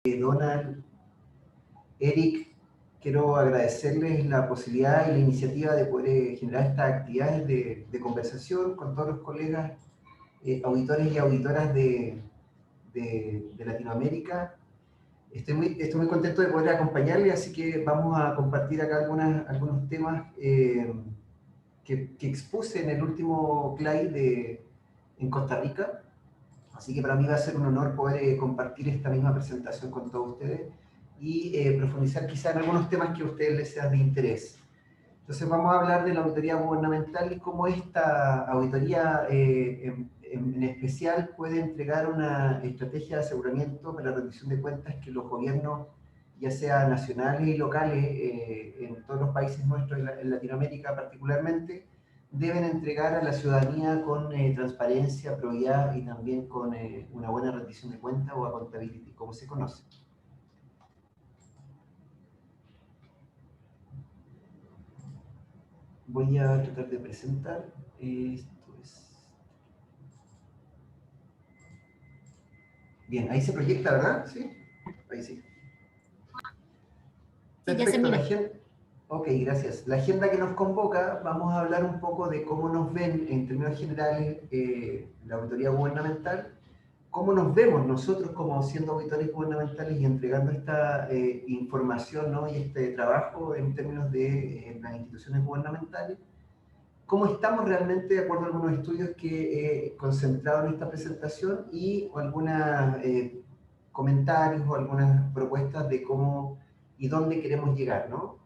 Donald, Eric, quiero agradecerles la posibilidad y la iniciativa de poder generar estas actividades de conversación con todos los colegas, auditores y auditoras de Latinoamérica. Estoy muy contento de poder acompañarles, así que vamos a compartir acá algunos temas que expuse en el último CLAI en Costa Rica. Así que para mí va a ser un honor poder compartir esta misma presentación con todos ustedes y profundizar quizá en algunos temas que a ustedes les sean de interés. Entonces vamos a hablar de la auditoría gubernamental y cómo esta auditoría en especial puede entregar una estrategia de aseguramiento para la rendición de cuentas que los gobiernos, ya sea nacionales y locales, en todos los países nuestros, en Latinoamérica particularmente, deben entregar a la ciudadanía con transparencia, probidad y también con una buena rendición de cuentas o accountability, como se conoce. Voy a tratar de presentar. Esto es... Bien, ahí se proyecta, ¿verdad? Sí, ahí sí. Perfecto, la agenda. Ok, gracias. La agenda que nos convoca, vamos a hablar un poco de cómo nos ven en términos generales la auditoría gubernamental, cómo nos vemos nosotros como siendo auditores gubernamentales y entregando esta información, ¿no? Y este trabajo en términos de las instituciones gubernamentales, cómo estamos realmente de acuerdo a algunos estudios que he concentrado en esta presentación y algunos comentarios o algunas propuestas de cómo y dónde queremos llegar, ¿no?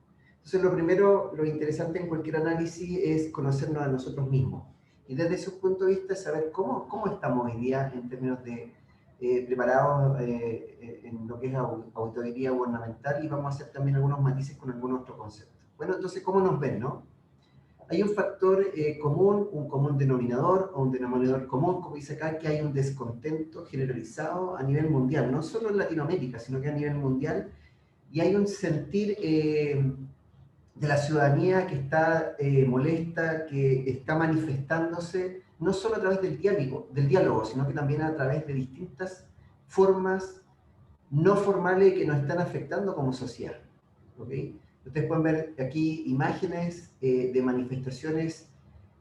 Entonces, lo primero, lo interesante en cualquier análisis es conocernos a nosotros mismos. Y desde ese punto de vista, saber cómo estamos hoy día en términos de preparados en lo que es auditoría gubernamental, y vamos a hacer también algunos matices con algunos otros conceptos. Bueno, entonces, ¿cómo nos ven, no? Hay un factor común, un común denominador o un denominador común, como dice acá, que hay un descontento generalizado a nivel mundial, no solo en Latinoamérica, sino que a nivel mundial, y hay un sentir de la ciudadanía que está molesta, que está manifestándose, no solo a través del diálogo, sino que también a través de distintas formas no formales que nos están afectando como sociedad. ¿Okay? Ustedes pueden ver aquí imágenes de manifestaciones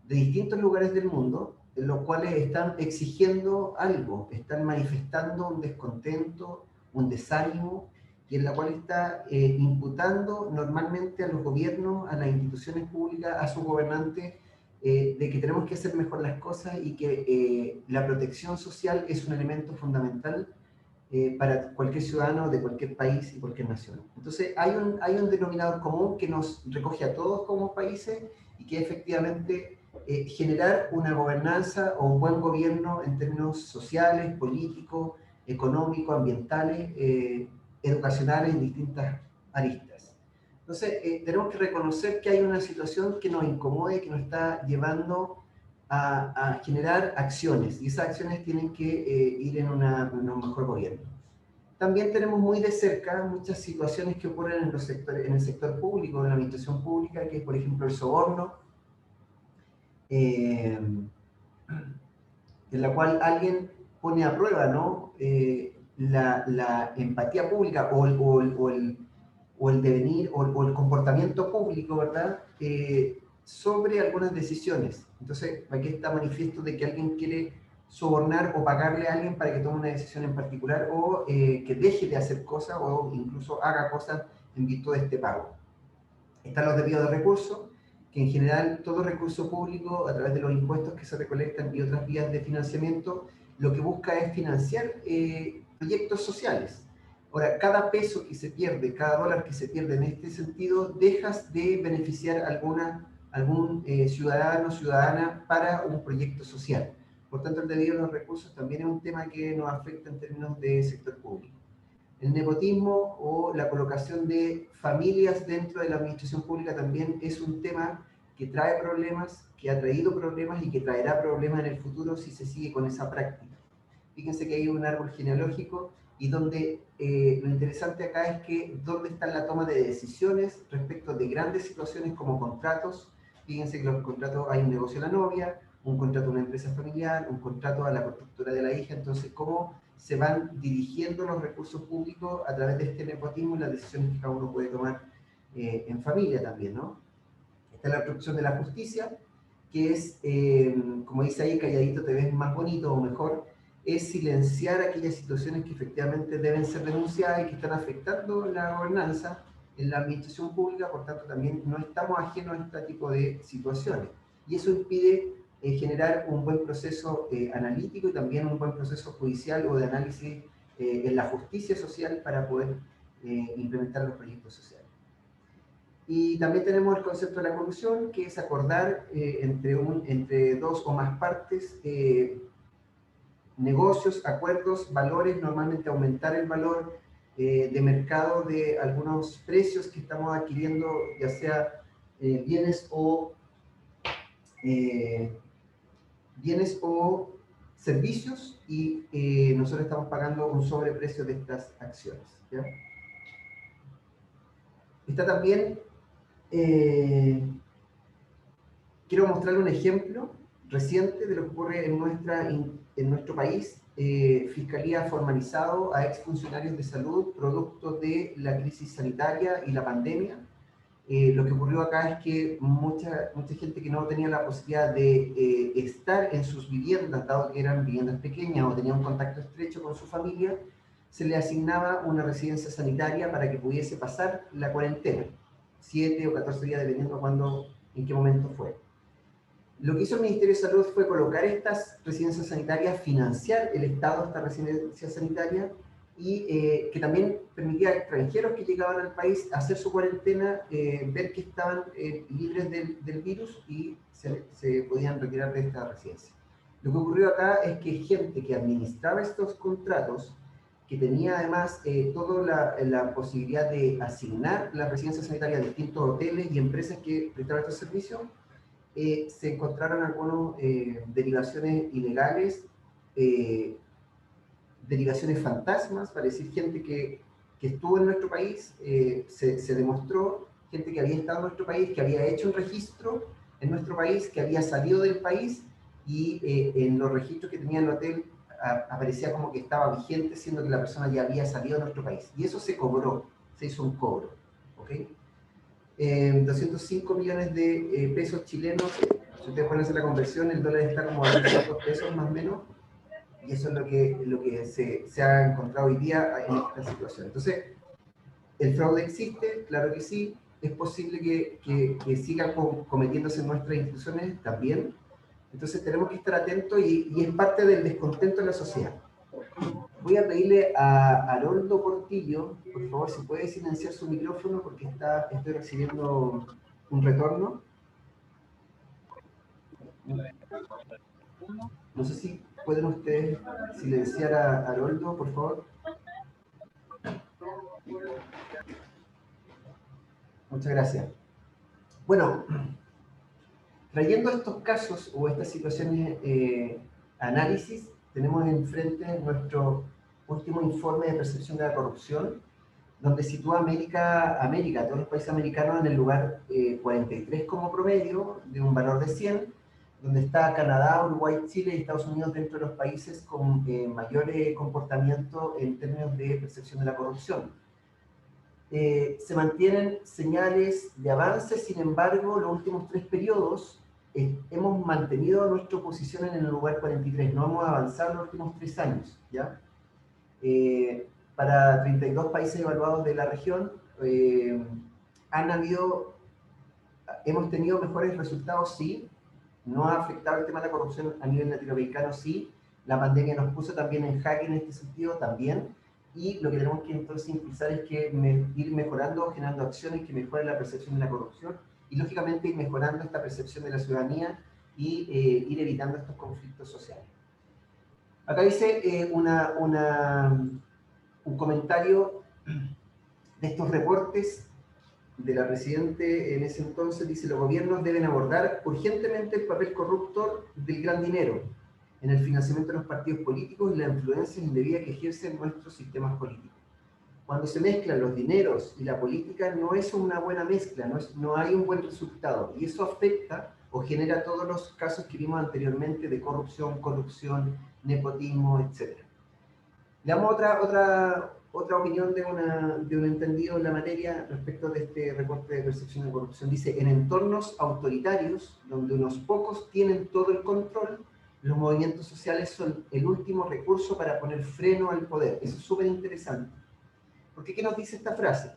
de distintos lugares del mundo, en los cuales están exigiendo algo, están manifestando un descontento, un desánimo, y en la cual está imputando normalmente a los gobiernos, a las instituciones públicas, a sus gobernantes, de que tenemos que hacer mejor las cosas y que la protección social es un elemento fundamental para cualquier ciudadano de cualquier país y cualquier nación. Entonces hay un denominador común que nos recoge a todos como países y que efectivamente generar una gobernanza o un buen gobierno en términos sociales, políticos, económicos, ambientales, educacionales en distintas aristas. Entonces tenemos que reconocer que hay una situación que nos incomode, que nos está llevando a generar acciones, y esas acciones tienen que ir en un mejor gobierno. También tenemos muy de cerca muchas situaciones que ocurren en el sector público, en la administración pública, que es por ejemplo el soborno, en la cual alguien pone a prueba, ¿no? La empatía pública o el devenir o el comportamiento público, ¿verdad? Sobre algunas decisiones. Entonces, aquí está manifiesto de que alguien quiere sobornar o pagarle a alguien para que tome una decisión en particular o que deje de hacer cosas o incluso haga cosas en virtud de este pago. Están los desvíos de recursos, que en general todo recurso público a través de los impuestos que se recolectan y otras vías de financiamiento, lo que busca es financiar proyectos sociales. Ahora, cada peso que se pierde, cada dólar que se pierde en este sentido, dejas de beneficiar a algún ciudadano o ciudadana para un proyecto social. Por tanto, el desvío de los recursos también es un tema que nos afecta en términos de sector público. El nepotismo o la colocación de familias dentro de la administración pública también es un tema que trae problemas, que ha traído problemas y que traerá problemas en el futuro si se sigue con esa práctica. Fíjense que hay un árbol genealógico y donde lo interesante acá es que dónde está la toma de decisiones respecto de grandes situaciones como contratos. Fíjense que los contratos, hay un negocio a la novia, un contrato a una empresa familiar, un contrato a la constructora de la hija. Entonces, cómo se van dirigiendo los recursos públicos a través de este nepotismo y las decisiones que cada uno puede tomar en familia también, ¿no? Está la obstrucción de la justicia, que es, como dice ahí, calladito te ves más bonito o mejor, es silenciar aquellas situaciones que efectivamente deben ser denunciadas y que están afectando la gobernanza en la administración pública, por tanto también no estamos ajenos a este tipo de situaciones. Y eso impide generar un buen proceso analítico y también un buen proceso judicial o de análisis en la justicia social para poder implementar los proyectos sociales. Y también tenemos el concepto de la colusión, que es acordar entre dos o más partes negocios, acuerdos, valores, normalmente aumentar el valor de mercado de algunos precios que estamos adquiriendo, ya sea bienes o servicios, y nosotros estamos pagando un sobreprecio de estas acciones, ¿ya? Está también, quiero mostrarle un ejemplo reciente de lo que ocurre en nuestro país. Fiscalía ha formalizado a exfuncionarios de salud producto de la crisis sanitaria y la pandemia. Lo que ocurrió acá es que mucha gente que no tenía la posibilidad de estar en sus viviendas, dado que eran viviendas pequeñas o tenía un contacto estrecho con su familia, se le asignaba una residencia sanitaria para que pudiese pasar la cuarentena, 7 o 14 días, dependiendo en qué momento fue. Lo que hizo el Ministerio de Salud fue colocar estas residencias sanitarias, financiar el Estado esta residencia sanitaria, y que también permitía a extranjeros que llegaban al país hacer su cuarentena, ver que estaban libres del virus y se podían retirar de esta residencia. Lo que ocurrió acá es que gente que administraba estos contratos, que tenía además toda la posibilidad de asignar las residencias sanitarias a distintos hoteles y empresas que prestaban estos servicios, se encontraron algunas derivaciones ilegales, derivaciones fantasmas, para decir gente que estuvo en nuestro país, se demostró gente que había estado en nuestro país, que había hecho un registro en nuestro país, que había salido del país, y en los registros que tenía el hotel aparecía como que estaba vigente, siendo que la persona ya había salido de nuestro país. Y eso se cobró, se hizo un cobro, ¿ok? 205 millones de pesos chilenos. Si ustedes pueden hacer la conversión, el dólar está como a 200 pesos más o menos, y eso es lo que se ha encontrado hoy día en esta situación. Entonces, ¿el fraude existe? Claro que sí. ¿Es posible que siga cometiéndose en nuestras instituciones? También. Entonces tenemos que estar atentos, y es parte del descontento de la sociedad. Voy a pedirle a Haroldo Portillo, por favor, si puede silenciar su micrófono, porque estoy recibiendo un retorno. No sé si pueden ustedes silenciar a Haroldo, por favor. Muchas gracias. Bueno, trayendo estos casos o estas situaciones análisis, tenemos enfrente nuestro último informe de percepción de la corrupción, donde sitúa América, todos los países americanos, en el lugar 43 como promedio, de un valor de 100, donde está Canadá, Uruguay, Chile y Estados Unidos dentro de los países con mayor comportamiento en términos de percepción de la corrupción. Se mantienen señales de avance, sin embargo, los últimos 3 periodos hemos mantenido nuestra posición en el lugar 43, no hemos avanzado en los últimos 3 años, ¿ya? Para 32 países evaluados de la región, hemos tenido mejores resultados, sí. No ha afectado el tema de la corrupción a nivel latinoamericano, sí. La pandemia nos puso también en jaque en este sentido, también. Y lo que tenemos que entonces impulsar es ir mejorando, generando acciones que mejoren la percepción de la corrupción, y lógicamente ir mejorando esta percepción de la ciudadanía y ir evitando estos conflictos sociales. Acá dice un comentario de estos reportes de la presidente en ese entonces. Dice: los gobiernos deben abordar urgentemente el papel corruptor del gran dinero en el financiamiento de los partidos políticos y la influencia indebida que ejercen nuestros sistemas políticos. Cuando se mezclan los dineros y la política, no es una buena mezcla, no hay un buen resultado, y eso afecta o genera todos los casos que vimos anteriormente de corrupción, nepotismo, etc. Le damos otra opinión de un entendido en la materia respecto de este reporte de percepción de corrupción. Dice, en entornos autoritarios, donde unos pocos tienen todo el control, los movimientos sociales son el último recurso para poner freno al poder. Eso es súper interesante. Porque ¿qué nos dice esta frase?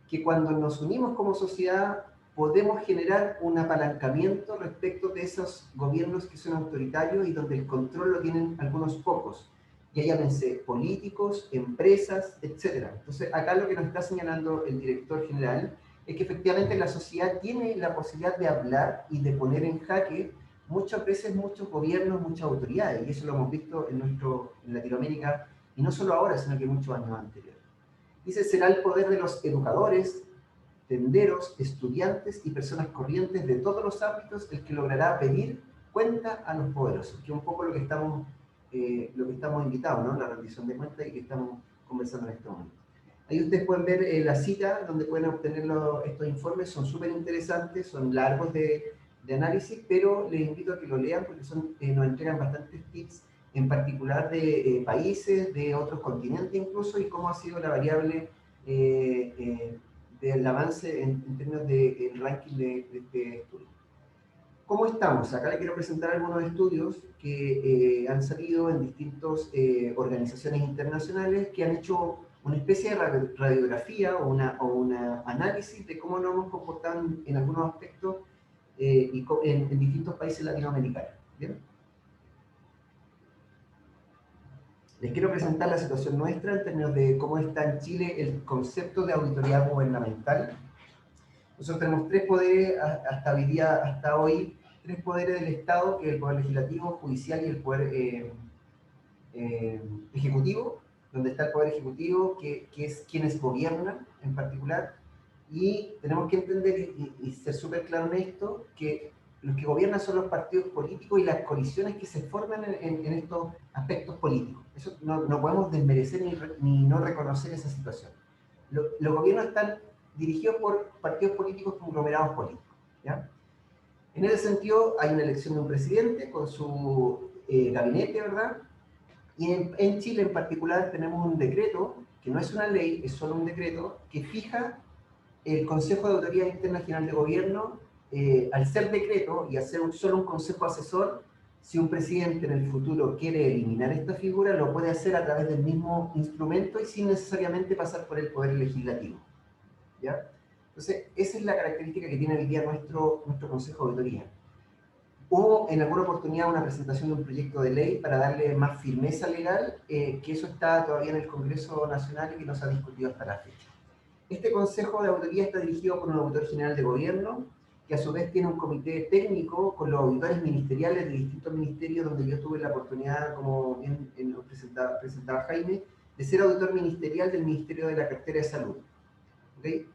Que cuando nos unimos como sociedad podemos generar un apalancamiento respecto de esos gobiernos que son autoritarios y donde el control lo tienen algunos pocos, ya llámense políticos, empresas, etc. Entonces acá lo que nos está señalando el director general es que efectivamente la sociedad tiene la posibilidad de hablar y de poner en jaque muchas veces muchos gobiernos, muchas autoridades, y eso lo hemos visto en Latinoamérica, y no solo ahora, sino que muchos años anteriores. Dice, será el poder de los educadores, tenderos, estudiantes y personas corrientes de todos los ámbitos el que logrará pedir cuenta a los poderosos, que es un poco lo que estamos invitados, ¿no? La rendición de cuentas y que estamos conversando en este momento. Ahí ustedes pueden ver la cita donde pueden obtener estos informes, son súper interesantes, son largos de análisis, pero les invito a que lo lean porque nos entregan bastantes tips, en particular de países, de otros continentes incluso, y cómo ha sido la variable del avance en términos del ranking de este estudio. ¿Cómo estamos? Acá les quiero presentar algunos estudios que han salido en distintas organizaciones internacionales que han hecho una especie de radiografía o una análisis de cómo nos hemos comportado en algunos aspectos en distintos países latinoamericanos. ¿Bien? Les quiero presentar la situación nuestra en términos de cómo está en Chile el concepto de auditoría gubernamental. Nosotros tenemos tres poderes hasta hoy, tres poderes del Estado, que es el poder legislativo, judicial y el poder ejecutivo, donde está el poder ejecutivo, que es quienes gobiernan en particular, y tenemos que entender y ser súper claro en esto, que los que gobiernan son los partidos políticos y las coaliciones que se forman en estos aspectos políticos. Eso no podemos desmerecer ni no reconocer esa situación. Los gobiernos están dirigidos por partidos políticos conglomerados políticos, ¿ya? En ese sentido, hay una elección de un presidente con su gabinete, ¿verdad? Y en Chile en particular tenemos un decreto, que no es una ley, es solo un decreto, que fija el Consejo de Autoridad Interna General de Gobierno, al ser decreto y al ser solo un consejo asesor, si un presidente en el futuro quiere eliminar esta figura, lo puede hacer a través del mismo instrumento y sin necesariamente pasar por el Poder Legislativo. ¿Ya? Entonces, esa es la característica que tiene hoy día nuestro Consejo de Auditoría. Hubo en alguna oportunidad una presentación de un proyecto de ley para darle más firmeza legal, que eso está todavía en el Congreso Nacional y que no se ha discutido hasta la fecha. Este Consejo de Auditoría está dirigido por un auditor general de gobierno, que a su vez tiene un comité técnico con los auditores ministeriales de distintos ministerios, donde yo tuve la oportunidad, como bien presentaba Jaime, de ser auditor ministerial del Ministerio de la Cartera de Salud. ¿Okay?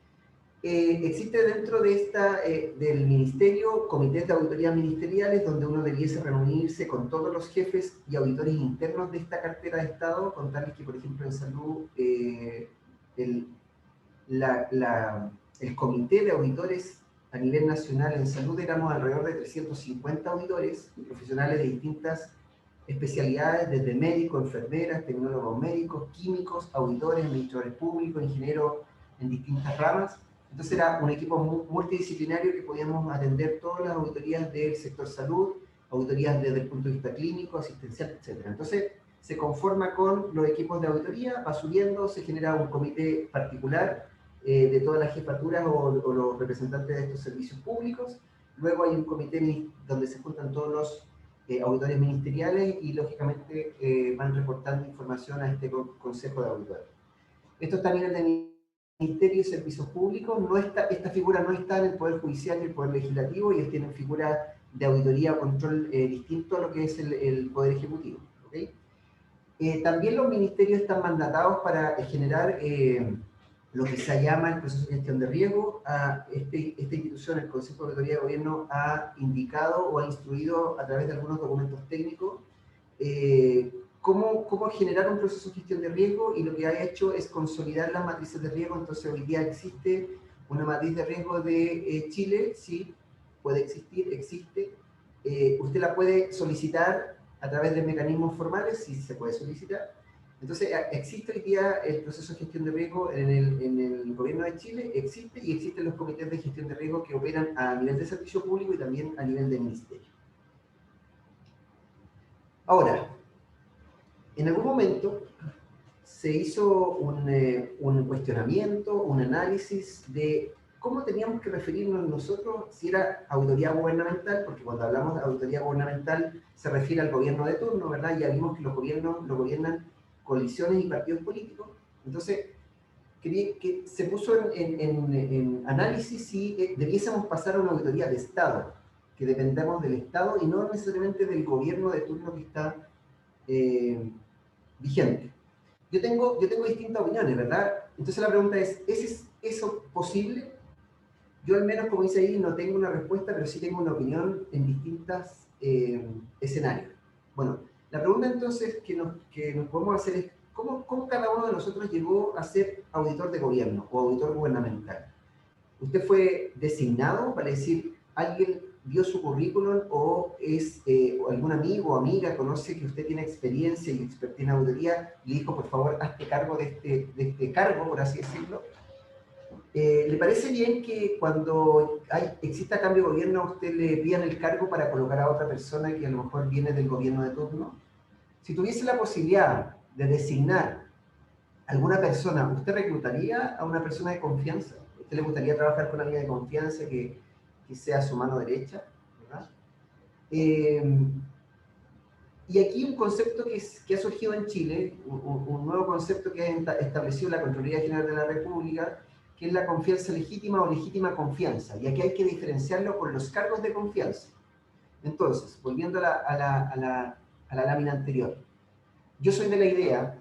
Existe dentro del ministerio comités de auditorías ministeriales donde uno debiese reunirse con todos los jefes y auditores internos de esta cartera de Estado, contarles que, por ejemplo, en salud, el comité de auditores a nivel nacional en salud éramos alrededor de 350 auditores, profesionales de distintas especialidades, desde médicos, enfermeras, tecnólogos médicos, químicos, auditores, administradores públicos, ingenieros en distintas ramas. Entonces era un equipo multidisciplinario que podíamos atender todas las auditorías del sector salud, auditorías desde el punto de vista clínico, asistencial, etc. Entonces se conforma con los equipos de auditoría, va subiendo, se genera un comité particular de todas las jefaturas o los representantes de estos servicios públicos. Luego hay un comité donde se juntan todos los auditores ministeriales y lógicamente van reportando información a este consejo de auditores. Esto está a nivel de Ministerio y Servicios Públicos. Esta figura no está en el Poder Judicial y el Poder Legislativo, y ellos tienen figura de auditoría o control distinto a lo que es el Poder Ejecutivo. ¿Okay? También los ministerios están mandatados para generar lo que se llama el proceso de gestión de riesgo. Esta institución, el Consejo de Auditoría de Gobierno, ha indicado o ha instruido a través de algunos documentos técnicos cómo generar un proceso de gestión de riesgo, y lo que ha hecho es consolidar las matrices de riesgo. Entonces hoy día existe una matriz de riesgo de Chile, sí, puede existir, existe. Usted la puede solicitar a través de mecanismos formales, sí se puede solicitar. Entonces, existe hoy día el proceso de gestión de riesgo en el gobierno de Chile, existe, y existen los comités de gestión de riesgo que operan a nivel de servicio público y también a nivel del ministerio. Ahora, en algún momento se hizo un cuestionamiento, un análisis de cómo teníamos que referirnos nosotros si era auditoría gubernamental, porque cuando hablamos de auditoría gubernamental se refiere al gobierno de turno, ¿verdad? Ya vimos que los gobiernos lo gobiernan coaliciones y partidos políticos. Entonces, que se puso en análisis si debiésemos pasar a una auditoría de Estado, que dependemos del Estado y no necesariamente del gobierno de turno que está vigente. Yo tengo distintas opiniones, ¿verdad? Entonces la pregunta ¿es eso posible? Yo al menos, como dice ahí, no tengo una respuesta, pero sí tengo una opinión en distintos escenarios. Bueno, la pregunta entonces que nos podemos hacer es, ¿cómo cada uno de nosotros llegó a ser auditor de gobierno o auditor gubernamental? ¿Usted fue designado para decir, alguien vio su currículum o o algún amigo o amiga conoce que usted tiene experiencia y expertise en auditoría y le dijo, por favor, hazte cargo de este cargo, por así decirlo? ¿Le parece bien que cuando exista cambio de gobierno a usted le pidan el cargo para colocar a otra persona que a lo mejor viene del gobierno de turno? Si tuviese la posibilidad de designar alguna persona, ¿usted reclutaría a una persona de confianza? ¿A usted le gustaría trabajar con alguien de confianza que sea su mano derecha? ¿Verdad? Y aquí un concepto que ha surgido en Chile, un nuevo concepto que ha establecido la Contraloría General de la República, que es la confianza legítima o legítima confianza. Y aquí hay que diferenciarlo con los cargos de confianza. Entonces, volviendo a la lámina anterior, yo soy de la idea,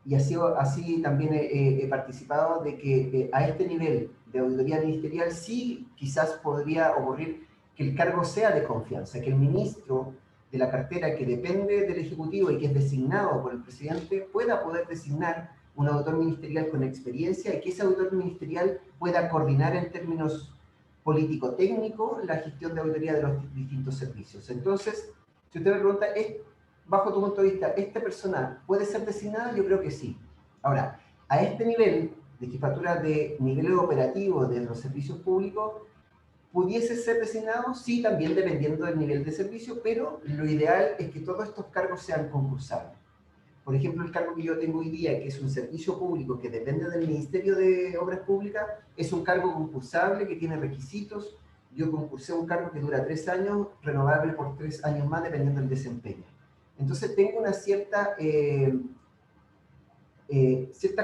y así también he participado, de que a este nivel de auditoría ministerial sí quizás podría ocurrir que el cargo sea de confianza, que el ministro de la cartera que depende del Ejecutivo y que es designado por el presidente pueda poder designar un auditor ministerial con experiencia y que ese auditor ministerial pueda coordinar en términos político-técnicos la gestión de auditoría de los distintos servicios. Entonces, si usted me pregunta, bajo tu punto de vista, ¿esta persona puede ser designada? Yo creo que sí. Ahora, a este nivel de jefatura de nivel operativo de los servicios públicos, ¿pudiese ser designado? Sí, también dependiendo del nivel de servicio, pero lo ideal es que todos estos cargos sean concursables. Por ejemplo, el cargo que yo tengo hoy día, que es un servicio público que depende del Ministerio de Obras Públicas, es un cargo concursable que tiene requisitos. Yo concursé un cargo que dura 3 años, renovable por 3 años más, dependiendo del desempeño. Entonces tengo una cierta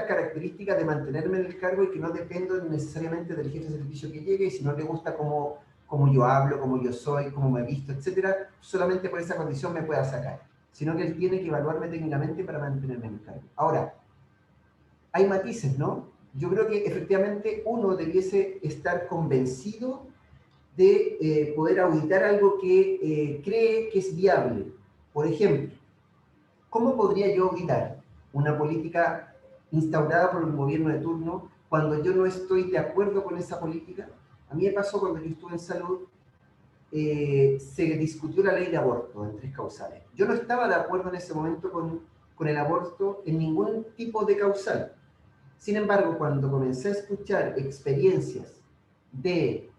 característica de mantenerme en el cargo y que no dependo necesariamente del jefe de servicio que llegue, y si no le gusta cómo yo hablo, cómo yo soy, cómo me visto, etcétera, solamente por esa condición me pueda sacar, sino que él tiene que evaluarme técnicamente para mantenerme en el cargo. Ahora, hay matices, ¿no? Yo creo que efectivamente uno debiese estar convencido de poder auditar algo que cree que es viable. Por ejemplo, ¿cómo podría yo auditar una política instaurada por un gobierno de turno cuando yo no estoy de acuerdo con esa política? A mí me pasó cuando yo estuve en salud, se discutió la ley de aborto en 3 causales. Yo no estaba de acuerdo en ese momento con el aborto en ningún tipo de causal. Sin embargo, cuando comencé a escuchar experiencias de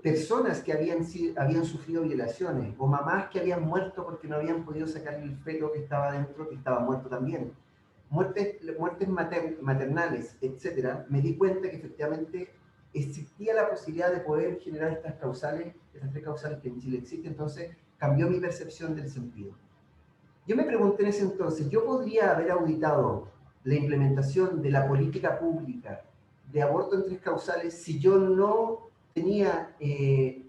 personas que habían sufrido violaciones o mamás que habían muerto porque no habían podido sacar el feto que estaba dentro, que estaba muerto también, muertes maternales, etcétera, me di cuenta que efectivamente existía la posibilidad de poder generar estas 3 causales que en Chile existen. Entonces cambió mi percepción del sentido. Yo me pregunté en ese entonces, ¿yo podría haber auditado la implementación de la política pública de aborto en 3 causales si yo no tenía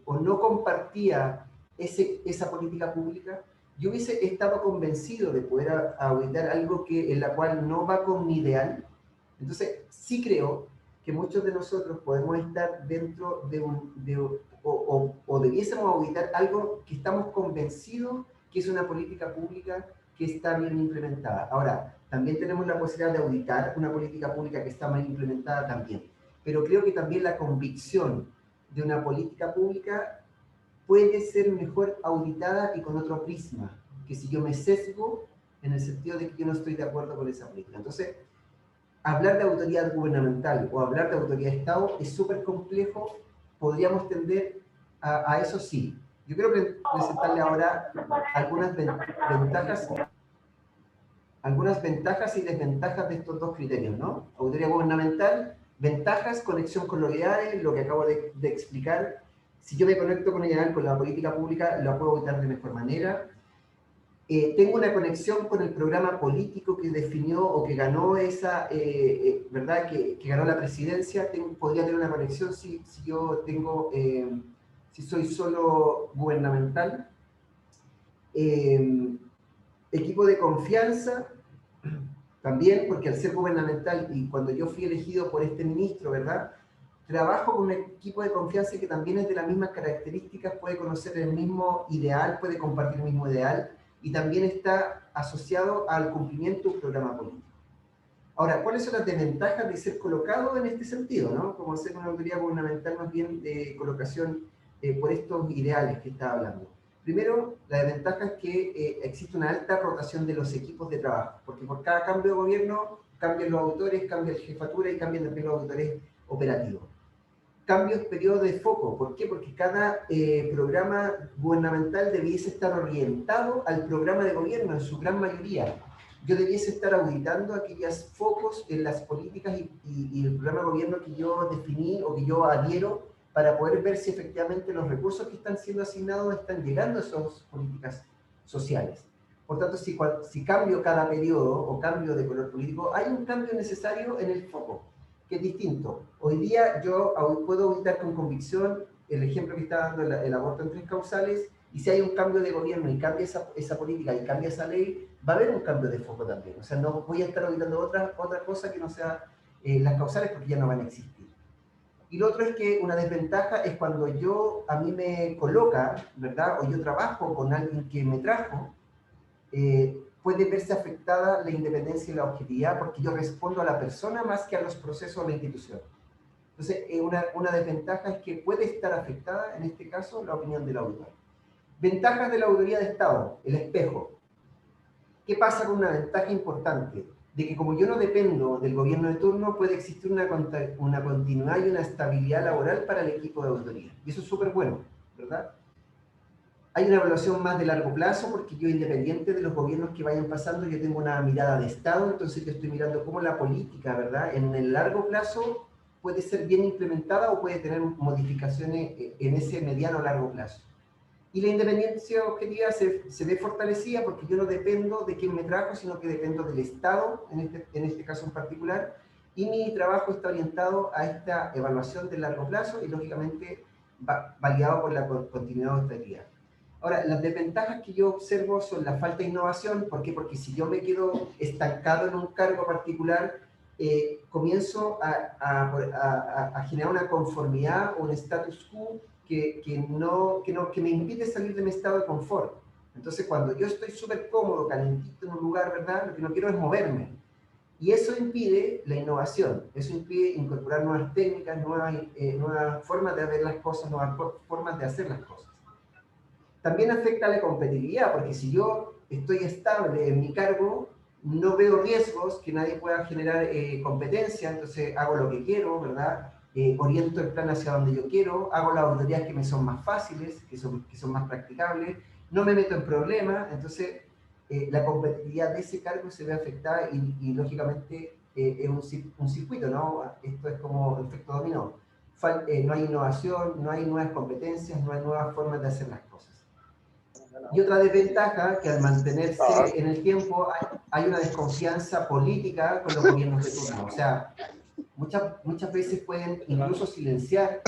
o no compartía esa política pública? Yo hubiese estado convencido de poder auditar algo en la cual no va con mi ideal. Entonces, sí creo que muchos de nosotros podemos estar dentro o debiésemos auditar algo que estamos convencidos que es una política pública que está bien implementada. Ahora, también tenemos la posibilidad de auditar una política pública que está mal implementada también. Pero creo que también la convicción de una política pública puede ser mejor auditada y con otro prisma, que si yo me sesgo en el sentido de que yo no estoy de acuerdo con esa política. Entonces, hablar de autoridad gubernamental o hablar de autoridad de Estado es súper complejo, podríamos tender a eso sí. Yo quiero presentarle ahora algunas ventajas y desventajas de estos dos criterios, ¿no? Autoridad gubernamental, ventajas, conexión con los ideales, lo que acabo de explicar. Si yo me conecto con el ideal, con la política pública, la puedo votar de mejor manera. Tengo una conexión con el programa político que definió o que ganó esa, ¿verdad? Que ganó la presidencia. Podría tener una conexión si yo tengo, si soy solo gubernamental. Equipo de confianza, también porque al ser gubernamental y cuando yo fui elegido por este ministro, ¿verdad? Trabajo con un equipo de confianza que también es de las mismas características, puede conocer el mismo ideal, puede compartir el mismo ideal y también está asociado al cumplimiento de un programa político. Ahora, ¿cuáles son las desventajas de ser colocado en este sentido, ¿no? Como ser una autoridad gubernamental más bien de colocación por estos ideales que estaba hablando. Primero, la desventaja es que existe una alta rotación de los equipos de trabajo, porque por cada cambio de gobierno cambian los autores, cambia la jefatura y cambian también los autores operativos. Cambios, periodos de foco. ¿Por qué? Porque cada programa gubernamental debiese estar orientado al programa de gobierno en su gran mayoría. Yo debiese estar auditando aquellos focos en las políticas y el programa de gobierno que yo definí o que yo adhiero para poder ver si efectivamente los recursos que están siendo asignados están llegando a esas políticas sociales. Por tanto, si cambio cada periodo o cambio de color político, hay un cambio necesario en el foco, que es distinto. Hoy día yo puedo auditar con convicción el ejemplo que está dando el aborto en 3 causales, y si hay un cambio de gobierno y cambia esa política y cambia esa ley, va a haber un cambio de foco también. O sea, no voy a estar auditando otra cosa que no sea las causales porque ya no van a existir. Y lo otro es que una desventaja es cuando a mí me coloca, ¿verdad? O yo trabajo con alguien que me trajo, puede verse afectada la independencia y la objetividad porque yo respondo a la persona más que a los procesos de la institución. Entonces, una desventaja es que puede estar afectada, en este caso, la opinión del auditor. Ventajas de la autoridad de Estado, el espejo. ¿Qué pasa con una ventaja importante? De que como yo no dependo del gobierno de turno, puede existir una continuidad y una estabilidad laboral para el equipo de auditoría. Y eso es súper bueno, ¿verdad? Hay una evaluación más de largo plazo, porque yo, independiente de los gobiernos que vayan pasando, yo tengo una mirada de Estado, entonces yo estoy mirando cómo la política, ¿verdad? En el largo plazo puede ser bien implementada o puede tener modificaciones en ese mediano o largo plazo. Y la independencia objetiva se ve fortalecida porque yo no dependo de quién me trajo, sino que dependo del Estado, en este caso en particular, y mi trabajo está orientado a esta evaluación de largo plazo y, lógicamente, validado por la continuidad operativa. Ahora, las desventajas que yo observo son la falta de innovación. ¿Por qué? Porque si yo me quedo estancado en un cargo particular, comienzo a generar una conformidad o un status quo que me impide salir de mi estado de confort. Entonces, cuando yo estoy súper cómodo, calentito en un lugar, ¿verdad? Lo que no quiero es moverme. Y eso impide la innovación, eso impide incorporar nuevas técnicas, nuevas formas de ver las cosas, nuevas formas de hacer las cosas. También afecta a la competitividad, porque si yo estoy estable en mi cargo, no veo riesgos, que nadie pueda generar competencia, entonces hago lo que quiero, ¿verdad? Oriento el plan hacia donde yo quiero, hago las auditorías que me son más fáciles, que son más practicables, no me meto en problemas, entonces la competitividad de ese cargo se ve afectada y lógicamente es un circuito, ¿no? Esto es como efecto dominó. No hay innovación, no hay nuevas competencias, no hay nuevas formas de hacer las cosas. Y otra desventaja, que al mantenerse en el tiempo hay una desconfianza política con los gobiernos de turno. O sea, muchas veces pueden incluso silenciar.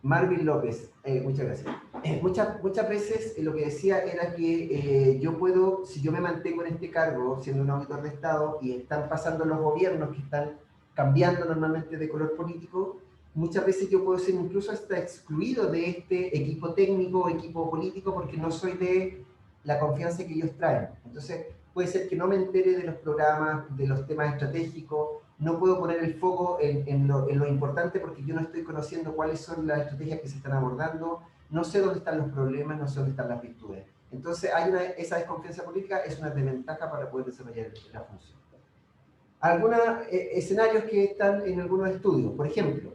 Marvin López, muchas gracias. Muchas veces lo que decía era que yo puedo, si yo me mantengo en este cargo, siendo un auditor de Estado, y están pasando los gobiernos que están cambiando normalmente de color político, muchas veces yo puedo ser incluso hasta excluido de este equipo técnico o equipo político porque no soy de la confianza que ellos traen. Entonces, puede ser que no me entere de los programas, de los temas estratégicos, no puedo poner el foco en lo importante porque yo no estoy conociendo cuáles son las estrategias que se están abordando, no sé dónde están los problemas, no sé dónde están las virtudes. Entonces, esa desconfianza política es una desventaja para poder desarrollar la función. Algunos escenarios que están en algunos estudios, por ejemplo,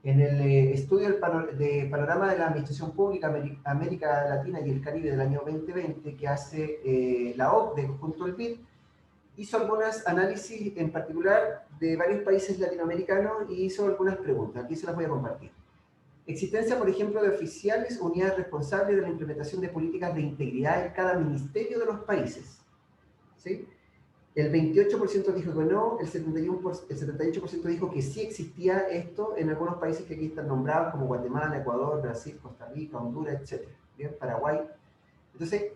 en el estudio de panorama de la administración pública América Latina y el Caribe del año 2020 que hace la OCDE junto al BID, hizo algunos análisis en particular de varios países latinoamericanos y hizo algunas preguntas. Aquí se las voy a compartir. Existencia, por ejemplo, de oficiales o unidades responsables de la implementación de políticas de integridad en cada ministerio de los países. ¿Sí? El 28% dijo que no, el 78% dijo que sí existía esto en algunos países que aquí están nombrados, como Guatemala, Ecuador, Brasil, Costa Rica, Honduras, etc. ¿Bien? Paraguay. Entonces,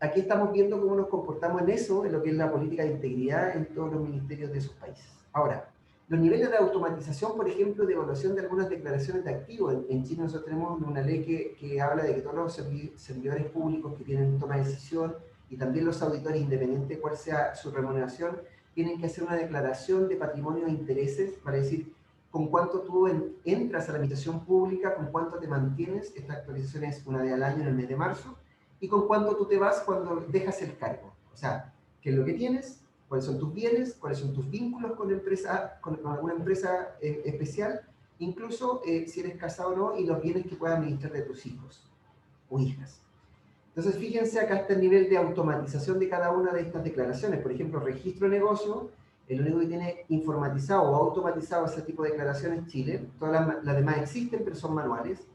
aquí estamos viendo cómo nos comportamos en eso, en lo que es la política de integridad en todos los ministerios de esos países. Ahora, los niveles de automatización, por ejemplo, de evaluación de algunas declaraciones de activos. En Chile nosotros tenemos una ley que habla de que todos los servidores públicos que tienen toma de decisión y también los auditores, independiente de cuál sea su remuneración, tienen que hacer una declaración de patrimonio e intereses para decir con cuánto tú entras a la administración pública, con cuánto te mantienes. Esta actualización es una vez al año en el mes de marzo, y con cuánto tú te vas cuando dejas el cargo. O sea, qué es lo que tienes, cuáles son tus bienes, cuáles son tus vínculos con alguna empresa especial, incluso si eres casado o no, y los bienes que puedas administrar de tus hijos o hijas. Entonces, fíjense, acá está el nivel de automatización de cada una de estas declaraciones. Por ejemplo, registro de negocio, el único que tiene informatizado o automatizado ese tipo de declaraciones es Chile. Todas las demás existen, pero son manuales.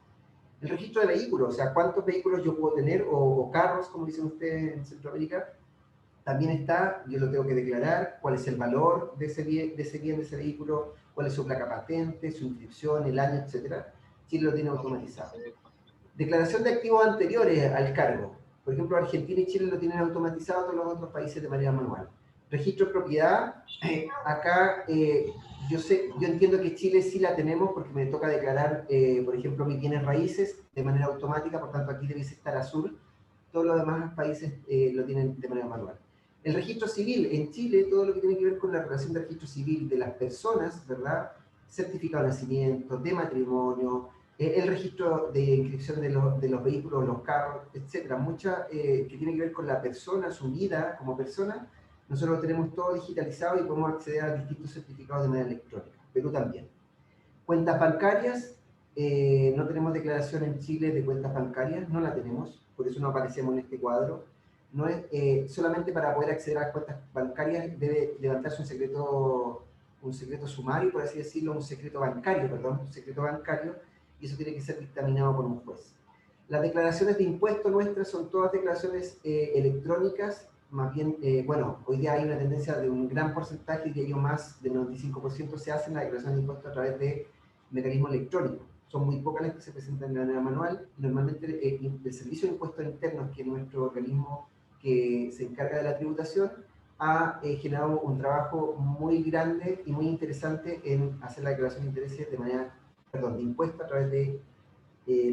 El registro de vehículos, o sea, cuántos vehículos yo puedo tener, o carros, como dicen ustedes en Centroamérica, también está, yo lo tengo que declarar, cuál es el valor de ese bien, de ese vehículo, cuál es su placa patente, su inscripción, el año, etc. Chile lo tiene automatizado. Declaración de activos anteriores al cargo. Por ejemplo, Argentina y Chile lo tienen automatizado, todos los otros países de manera manual. Registro de propiedad, acá yo entiendo que Chile sí la tenemos porque me toca declarar, por ejemplo, mis bienes raíces de manera automática, por tanto aquí debe estar azul. Todos los demás países lo tienen de manera manual. El registro civil, en Chile, todo lo que tiene que ver con la relación de registro civil de las personas, ¿verdad? Certificado de nacimiento, de matrimonio, el registro de inscripción de los vehículos, los carros, etcétera, mucha que tiene que ver con la persona, su vida como persona. Nosotros lo tenemos todo digitalizado y podemos acceder a distintos certificados de manera electrónica. Perú también. Cuentas bancarias, no tenemos declaración en Chile de cuentas bancarias, no la tenemos, por eso no aparecemos en este cuadro. No es, solamente para poder acceder a las cuentas bancarias debe levantarse un secreto sumario, por así decirlo, un secreto bancario, y eso tiene que ser dictaminado por un juez. Las declaraciones de impuestos nuestras son todas declaraciones electrónicas, más bien, bueno, hoy día hay una tendencia de un gran porcentaje, de ello más del 95% se hacen la declaración de impuestos a través de mecanismo electrónico. Son muy pocas las que se presentan de manera manual. Normalmente el Servicio de Impuestos Internos, que es nuestro organismo que se encarga de la tributación, ha generado un trabajo muy grande y muy interesante en hacer la declaración de intereses de manera, perdón, de impuestos a través de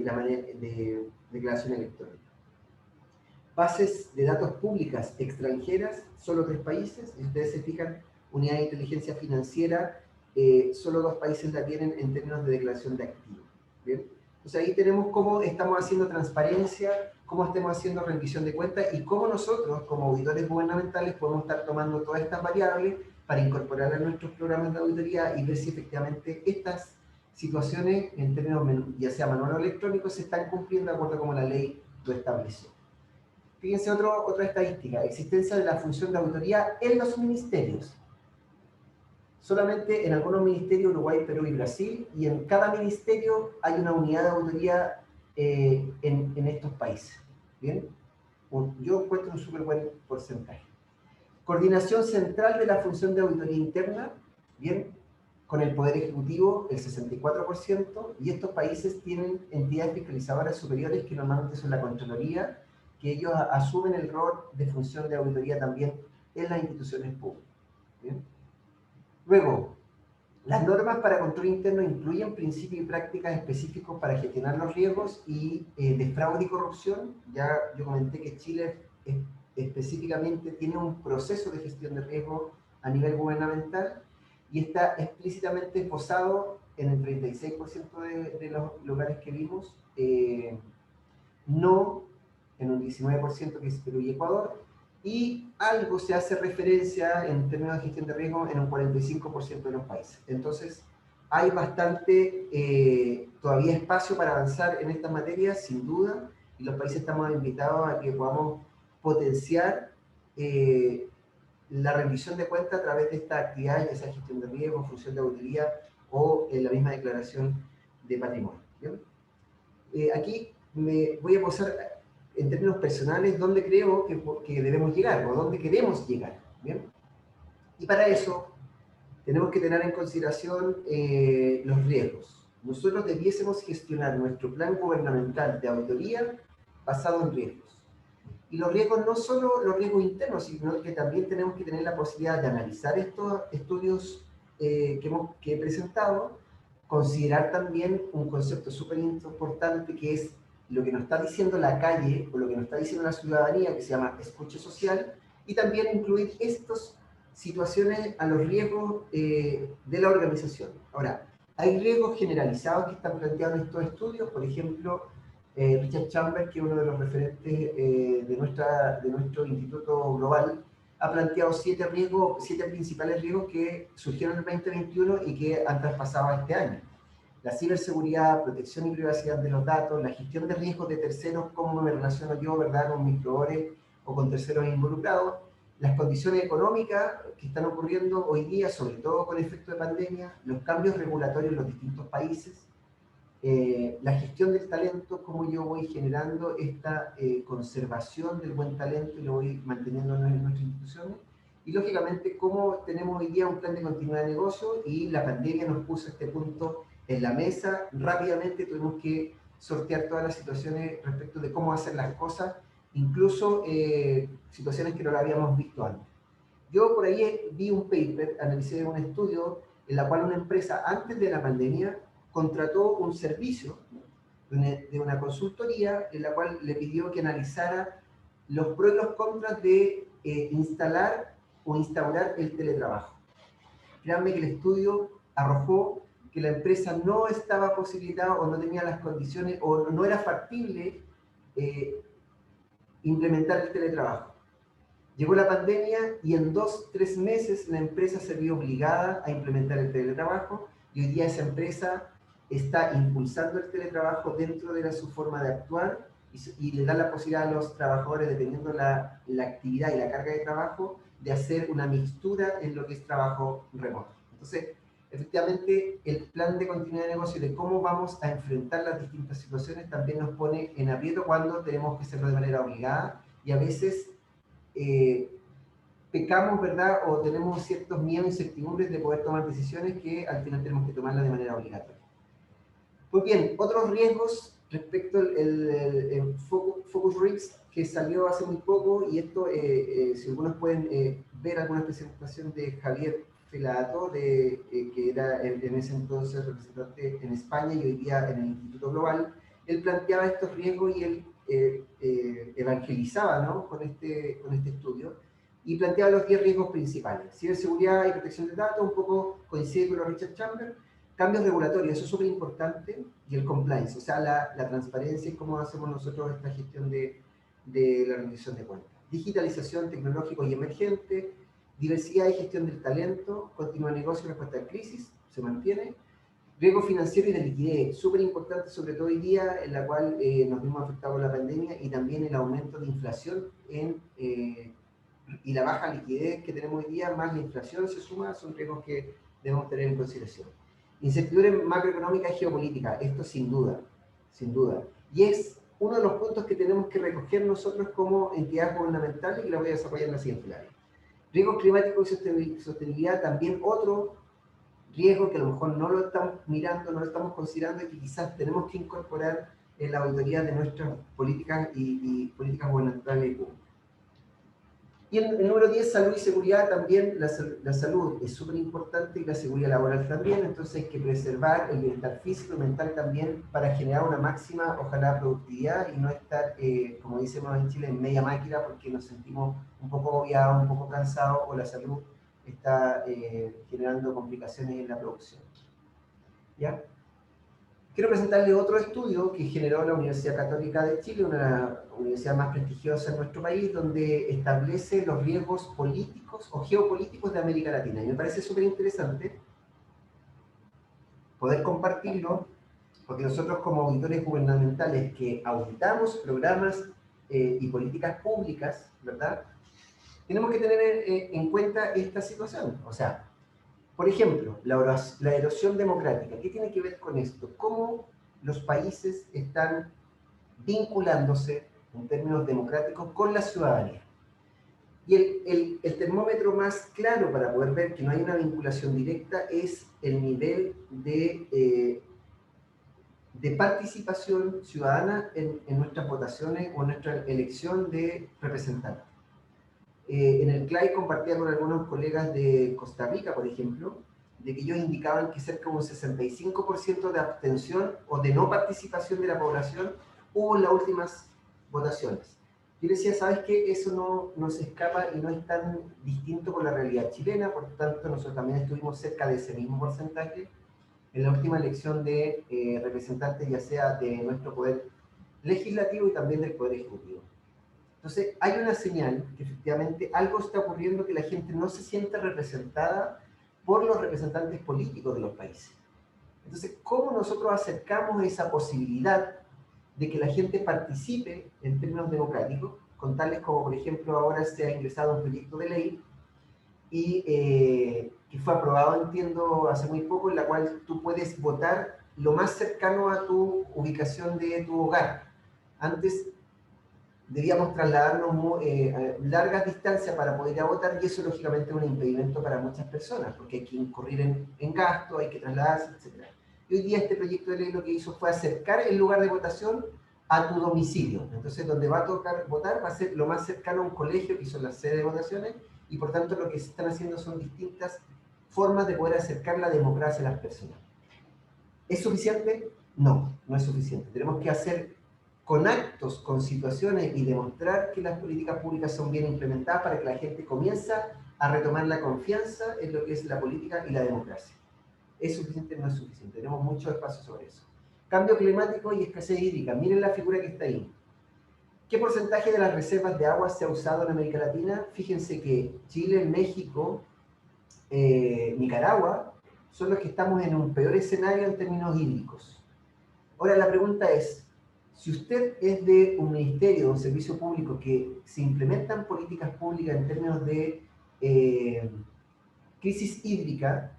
la manera de declaración electrónica. Bases de datos públicas extranjeras, solo 3 países. Si ustedes se fijan, unidad de inteligencia financiera, solo 2 países la tienen en términos de declaración de activos. ¿Bien? Entonces ahí tenemos cómo estamos haciendo transparencia, cómo estamos haciendo rendición de cuentas y cómo nosotros, como auditores gubernamentales, podemos estar tomando todas estas variables para incorporarlas a nuestros programas de auditoría y ver si efectivamente estas situaciones, en términos ya sea manual o electrónico, se están cumpliendo de acuerdo a como la ley lo estableció. Fíjense otra estadística, existencia de la función de auditoría en los ministerios. Solamente en algunos ministerios, Uruguay, Perú y Brasil, y en cada ministerio hay una unidad de auditoría en estos países. ¿Bien? Yo encuentro un súper buen porcentaje. Coordinación central de la función de auditoría interna, ¿bien? Con el Poder Ejecutivo, el 64%, y estos países tienen entidades fiscalizadoras superiores que normalmente son la Contraloría, que ellos asumen el rol de función de auditoría también en las instituciones públicas. ¿Bien? Luego, las normas para control interno incluyen principios y prácticas específicos para gestionar los riesgos y de fraude y corrupción. Ya yo comenté que Chile específicamente tiene un proceso de gestión de riesgo a nivel gubernamental y está explícitamente esbozado en el 36% de los lugares que vimos. No en un 19%, que es Perú y Ecuador, y algo se hace referencia en términos de gestión de riesgo en un 45% de los países. Entonces, hay bastante todavía espacio para avanzar en estas materias, sin duda, y los países estamos invitados a que podamos potenciar la rendición de cuentas a través de esta actividad, ya sea gestión de riesgo, función de auditoría o en la misma declaración de patrimonio. Aquí me voy a posar en términos personales dónde creo que debemos llegar o dónde queremos llegar. ¿Bien? Y para eso tenemos que tener en consideración los riesgos. Nosotros debiésemos gestionar nuestro plan gubernamental de auditoría basado en riesgos. Y los riesgos no solo los riesgos internos, sino que también tenemos que tener la posibilidad de analizar estos estudios que he presentado, considerar también un concepto súper importante que es lo que nos está diciendo la calle o lo que nos está diciendo la ciudadanía, que se llama escucha social, y también incluir estas situaciones a los riesgos de la organización. Ahora, hay riesgos generalizados que están planteados en estos estudios, por ejemplo, Richard Chambers, que es uno de los referentes de nuestro Instituto Global, ha planteado 7 principales riesgos que surgieron en el 2021 y que han traspasado a este año. La ciberseguridad, protección y privacidad de los datos, la gestión de riesgos de terceros, cómo me relaciono yo, ¿verdad?, con mis proveedores o con terceros involucrados, las condiciones económicas que están ocurriendo hoy día, sobre todo con efecto de pandemia, los cambios regulatorios en los distintos países, la gestión del talento, cómo yo voy generando esta conservación del buen talento y lo voy manteniendo en nuestras instituciones, y lógicamente cómo tenemos hoy día un plan de continuidad de negocio y la pandemia nos puso este punto en la mesa. Rápidamente tuvimos que sortear todas las situaciones respecto de cómo hacer las cosas, incluso situaciones que no lo habíamos visto antes. Yo por ahí vi un paper, analicé un estudio en la cual una empresa antes de la pandemia contrató un servicio de una consultoría en la cual le pidió que analizara los pros y los contras de instalar o instaurar el teletrabajo. Créanme que el estudio arrojó que la empresa no estaba posibilitada o no tenía las condiciones o no era factible implementar el teletrabajo. Llegó la pandemia y en 2-3 meses la empresa se vio obligada a implementar el teletrabajo y hoy día esa empresa está impulsando el teletrabajo dentro de su forma de actuar y le da la posibilidad a los trabajadores, dependiendo la actividad y la carga de trabajo, de hacer una mixtura en lo que es trabajo remoto. Entonces, efectivamente, el plan de continuidad de negocio de cómo vamos a enfrentar las distintas situaciones también nos pone en aprieto cuando tenemos que hacerlo de manera obligada y a veces pecamos, ¿verdad? O tenemos ciertos miedos, incertidumbres de poder tomar decisiones que al final tenemos que tomarlas de manera obligatoria. Pues bien, otros riesgos respecto al Focus Risks que salió hace muy poco, y esto, si algunos pueden ver alguna presentación de Javier Felato, que era en ese entonces representante en España y hoy día en el Instituto Global, él planteaba estos riesgos y él evangelizaba, ¿no?, con este estudio, y planteaba los 10 riesgos principales. Ciberseguridad y protección de datos, un poco coincide con lo de Richard Chambers. Cambios regulatorios, eso es súper importante, y el compliance, o sea, la transparencia y cómo hacemos nosotros esta gestión de la rendición de cuentas. Digitalización tecnológico y emergente, diversidad y gestión del talento, continúa el negocio y respuesta a crisis, se mantiene. Riesgo financiero y de liquidez, súper importante, sobre todo hoy día, en la cual nos vimos afectados por la pandemia, y también el aumento de inflación y la baja liquidez que tenemos hoy día, más la inflación se suma, son riesgos que debemos tener en consideración. Incertidumbre macroeconómica y geopolítica, esto sin duda, sin duda. Y es uno de los puntos que tenemos que recoger nosotros como entidades gubernamentales, y la voy a desarrollar en la siguiente slide. Riesgos climáticos y sostenibilidad, también otro riesgo que a lo mejor no lo estamos mirando, no lo estamos considerando, y que quizás tenemos que incorporar en la auditoría de nuestras políticas y políticas gubernamentales públicas. Y el número 10, salud y seguridad, también la salud es súper importante y la seguridad laboral también, entonces hay que preservar el bienestar físico y mental también para generar una máxima, ojalá, productividad y no estar, como decimos en Chile, en media máquina porque nos sentimos un poco agobiados, un poco cansados o la salud está generando complicaciones en la producción. ¿Ya? quiero presentarle otro estudio que generó la Universidad Católica de Chile, una universidad más prestigiosa en nuestro país, donde establece los riesgos políticos o geopolíticos de América Latina. Y me parece súper interesante poder compartirlo, porque nosotros como auditores gubernamentales que auditamos programas y políticas públicas, ¿verdad? Tenemos que tener en cuenta esta situación. O sea, por ejemplo, la erosión democrática. ¿Qué tiene que ver con esto? ¿Cómo los países están vinculándose en términos democráticos con la ciudadanía? Y el termómetro más claro para poder ver que no hay una vinculación directa es el nivel de participación ciudadana en nuestras votaciones o en nuestra elección de representantes. En el CLAI compartía con algunos colegas de Costa Rica, por ejemplo, de que ellos indicaban que cerca de un 65% de abstención o de no participación de la población hubo en las últimas votaciones. Yo decía, ¿sabes qué? Eso no se escapa y no es tan distinto con la realidad chilena, por lo tanto nosotros también estuvimos cerca de ese mismo porcentaje en la última elección de representantes, ya sea de nuestro poder legislativo y también del poder ejecutivo. Entonces, hay una señal que efectivamente algo está ocurriendo, que la gente no se siente representada por los representantes políticos de los países. Entonces, ¿cómo nosotros acercamos esa posibilidad de que la gente participe en términos democráticos, con tales como, por ejemplo, ahora se ha ingresado un proyecto de ley y que fue aprobado, entiendo, hace muy poco, en la cual tú puedes votar lo más cercano a tu ubicación de tu hogar. Antes debíamos trasladarnos a largas distancias para poder ir a votar, y eso lógicamente es un impedimento para muchas personas, porque hay que incurrir en gasto, hay que trasladarse, etc. Y hoy día este proyecto de ley lo que hizo fue acercar el lugar de votación a tu domicilio. Entonces, donde va a tocar votar va a ser lo más cercano a un colegio, que son las sedes de votaciones, y por tanto lo que se están haciendo son distintas formas de poder acercar la democracia a las personas. ¿Es suficiente? No, no es suficiente. Tenemos que hacer con actos, con situaciones y demostrar que las políticas públicas son bien implementadas para que la gente comience a retomar la confianza en lo que es la política y la democracia. ¿Es suficiente? No es suficiente. Tenemos mucho espacio sobre eso. Cambio climático y escasez hídrica. Miren la figura que está ahí. ¿Qué porcentaje de las reservas de agua se ha usado en América Latina? Fíjense que Chile, México, Nicaragua son los que estamos en un peor escenario en términos hídricos. Ahora la pregunta es, si usted es de un ministerio, de un servicio público que se implementan políticas públicas en términos de crisis hídrica,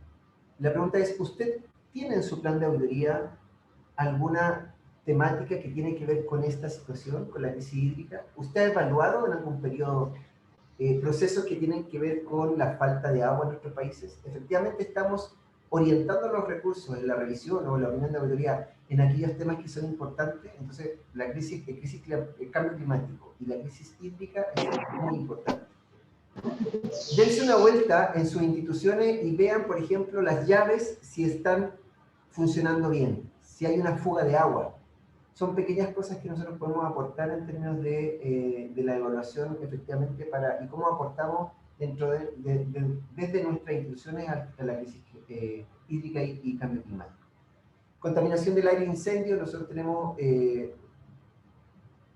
la pregunta es, ¿usted tiene en su plan de auditoría alguna temática que tiene que ver con esta situación, con la crisis hídrica? ¿Usted ha evaluado en algún periodo procesos que tienen que ver con la falta de agua en nuestros países? Efectivamente estamos orientando los recursos en la revisión o en la opinión de auditoría en aquellos temas que son importantes. Entonces, el cambio climático y la crisis hídrica es muy importante. Dense una vuelta en sus instituciones y vean, por ejemplo, las llaves si están funcionando bien, si hay una fuga de agua. Son pequeñas cosas que nosotros podemos aportar en términos de la evaluación, efectivamente, y cómo aportamos desde nuestras instituciones a la crisis hídrica y cambio climático. Contaminación del aire e incendio. Nosotros tenemos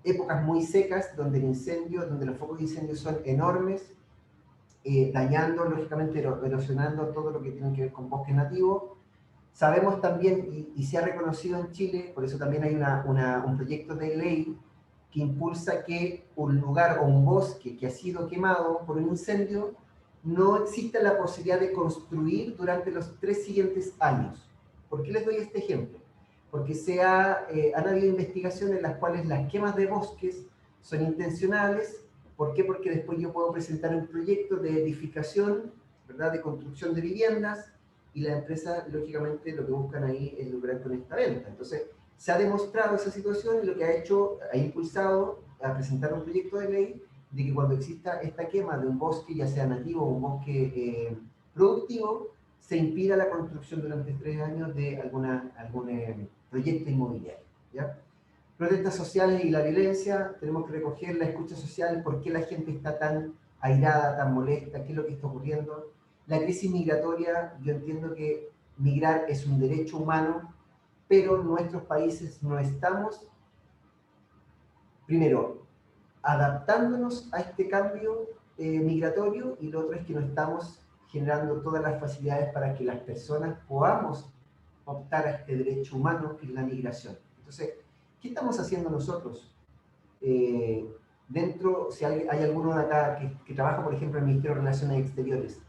épocas muy secas donde los focos de incendio son enormes, dañando, lógicamente, erosionando todo lo que tiene que ver con bosque nativo. Sabemos también, y se ha reconocido en Chile, por eso también hay un proyecto de ley que impulsa que un lugar o un bosque que ha sido quemado por un incendio no exista la posibilidad de construir durante los 3 siguientes años. ¿Por qué les doy este ejemplo? Porque han habido investigaciones en las cuales las quemas de bosques son intencionales. ¿Por qué? Porque después yo puedo presentar un proyecto de edificación, ¿verdad?, de construcción de viviendas, y la empresa, lógicamente, lo que buscan ahí es lucrar con esta venta. Entonces, se ha demostrado esa situación y lo que ha impulsado a presentar un proyecto de ley de que cuando exista esta quema de un bosque, ya sea nativo o un bosque productivo, se impida la construcción durante 3 años de algún proyecto inmobiliario, ¿ya? Protestas sociales y la violencia. Tenemos que recoger la escucha social, por qué la gente está tan airada, tan molesta, qué es lo que está ocurriendo. La crisis migratoria. Yo entiendo que migrar es un derecho humano, pero nuestros países no estamos, primero, adaptándonos a este cambio migratorio, y lo otro es que no estamos generando todas las facilidades para que las personas podamos optar a este derecho humano que es la migración. Entonces, ¿qué estamos haciendo nosotros? Si hay alguno de acá que trabaja, por ejemplo, en el Ministerio de Relaciones Exteriores,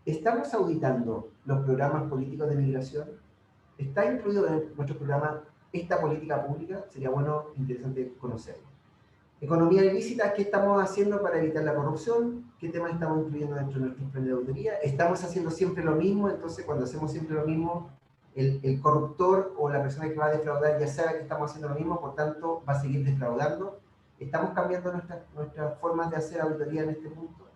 ¿estamos auditando los programas políticos de migración? ¿Está incluido en nuestro programa esta política pública? Sería bueno, interesante conocerlo. Economía ilícita, ¿qué estamos haciendo para evitar la corrupción? ¿Qué temas estamos incluyendo dentro de nuestra emprendeduría? ¿Estamos haciendo siempre lo mismo? Entonces, cuando hacemos siempre lo mismo, el corruptor o la persona que va a defraudar ya sabe que estamos haciendo lo mismo, por tanto, va a seguir defraudando. ¿Estamos cambiando nuestras formas de hacer auditoría en este punto?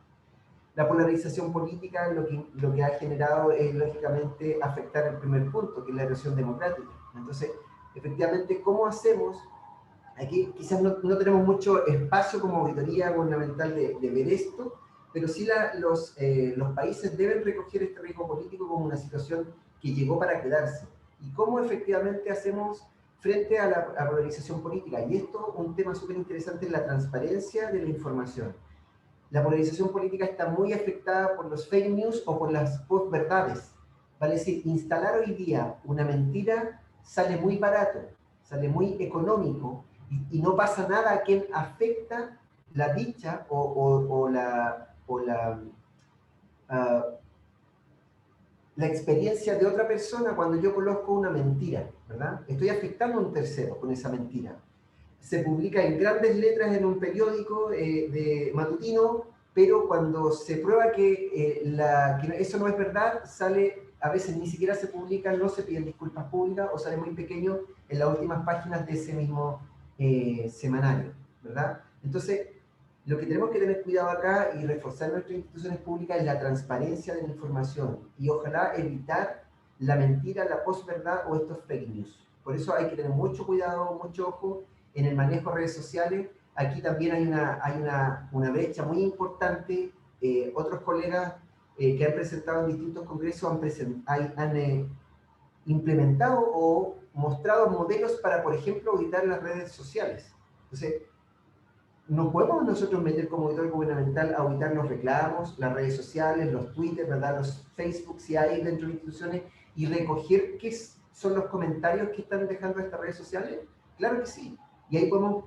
La polarización política lo que ha generado es, lógicamente, afectar el primer punto, que es la erosión democrática. Entonces, efectivamente, ¿cómo hacemos? Aquí quizás no tenemos mucho espacio como auditoría gubernamental de ver esto, pero sí los países deben recoger este riesgo político como una situación que llegó para quedarse. Y cómo efectivamente hacemos frente a la polarización política. Y esto, un tema súper interesante, es la transparencia de la información. La polarización política está muy afectada por los fake news o por las postverdades. Vale decir, instalar hoy día una mentira sale muy barato, sale muy económico, y no pasa nada a quien afecta la dicha la experiencia de otra persona cuando yo coloco una mentira, ¿verdad? Estoy afectando a un tercero con esa mentira. Se publica en grandes letras en un periódico de matutino, pero cuando se prueba que eso no es verdad, a veces ni siquiera se publica, no se piden disculpas públicas, o sale muy pequeño en las últimas páginas de ese mismo semanario, ¿verdad? Entonces, lo que tenemos que tener cuidado acá y reforzar nuestras instituciones públicas es la transparencia de la información, y ojalá evitar la mentira, la posverdad o estos fake news. Por eso hay que tener mucho cuidado, mucho ojo en el manejo de redes sociales. Aquí también hay una brecha muy importante. Otros colegas que han presentado en distintos congresos han implementado o mostrado modelos para, por ejemplo, auditar las redes sociales. Entonces, no podemos nosotros meter como auditor gubernamental a auditar los reclamos, las redes sociales, los Twitter, ¿verdad? Los Facebook, si hay dentro de instituciones, y recoger qué son los comentarios que están dejando estas redes sociales. Claro que sí. Y ahí podemos,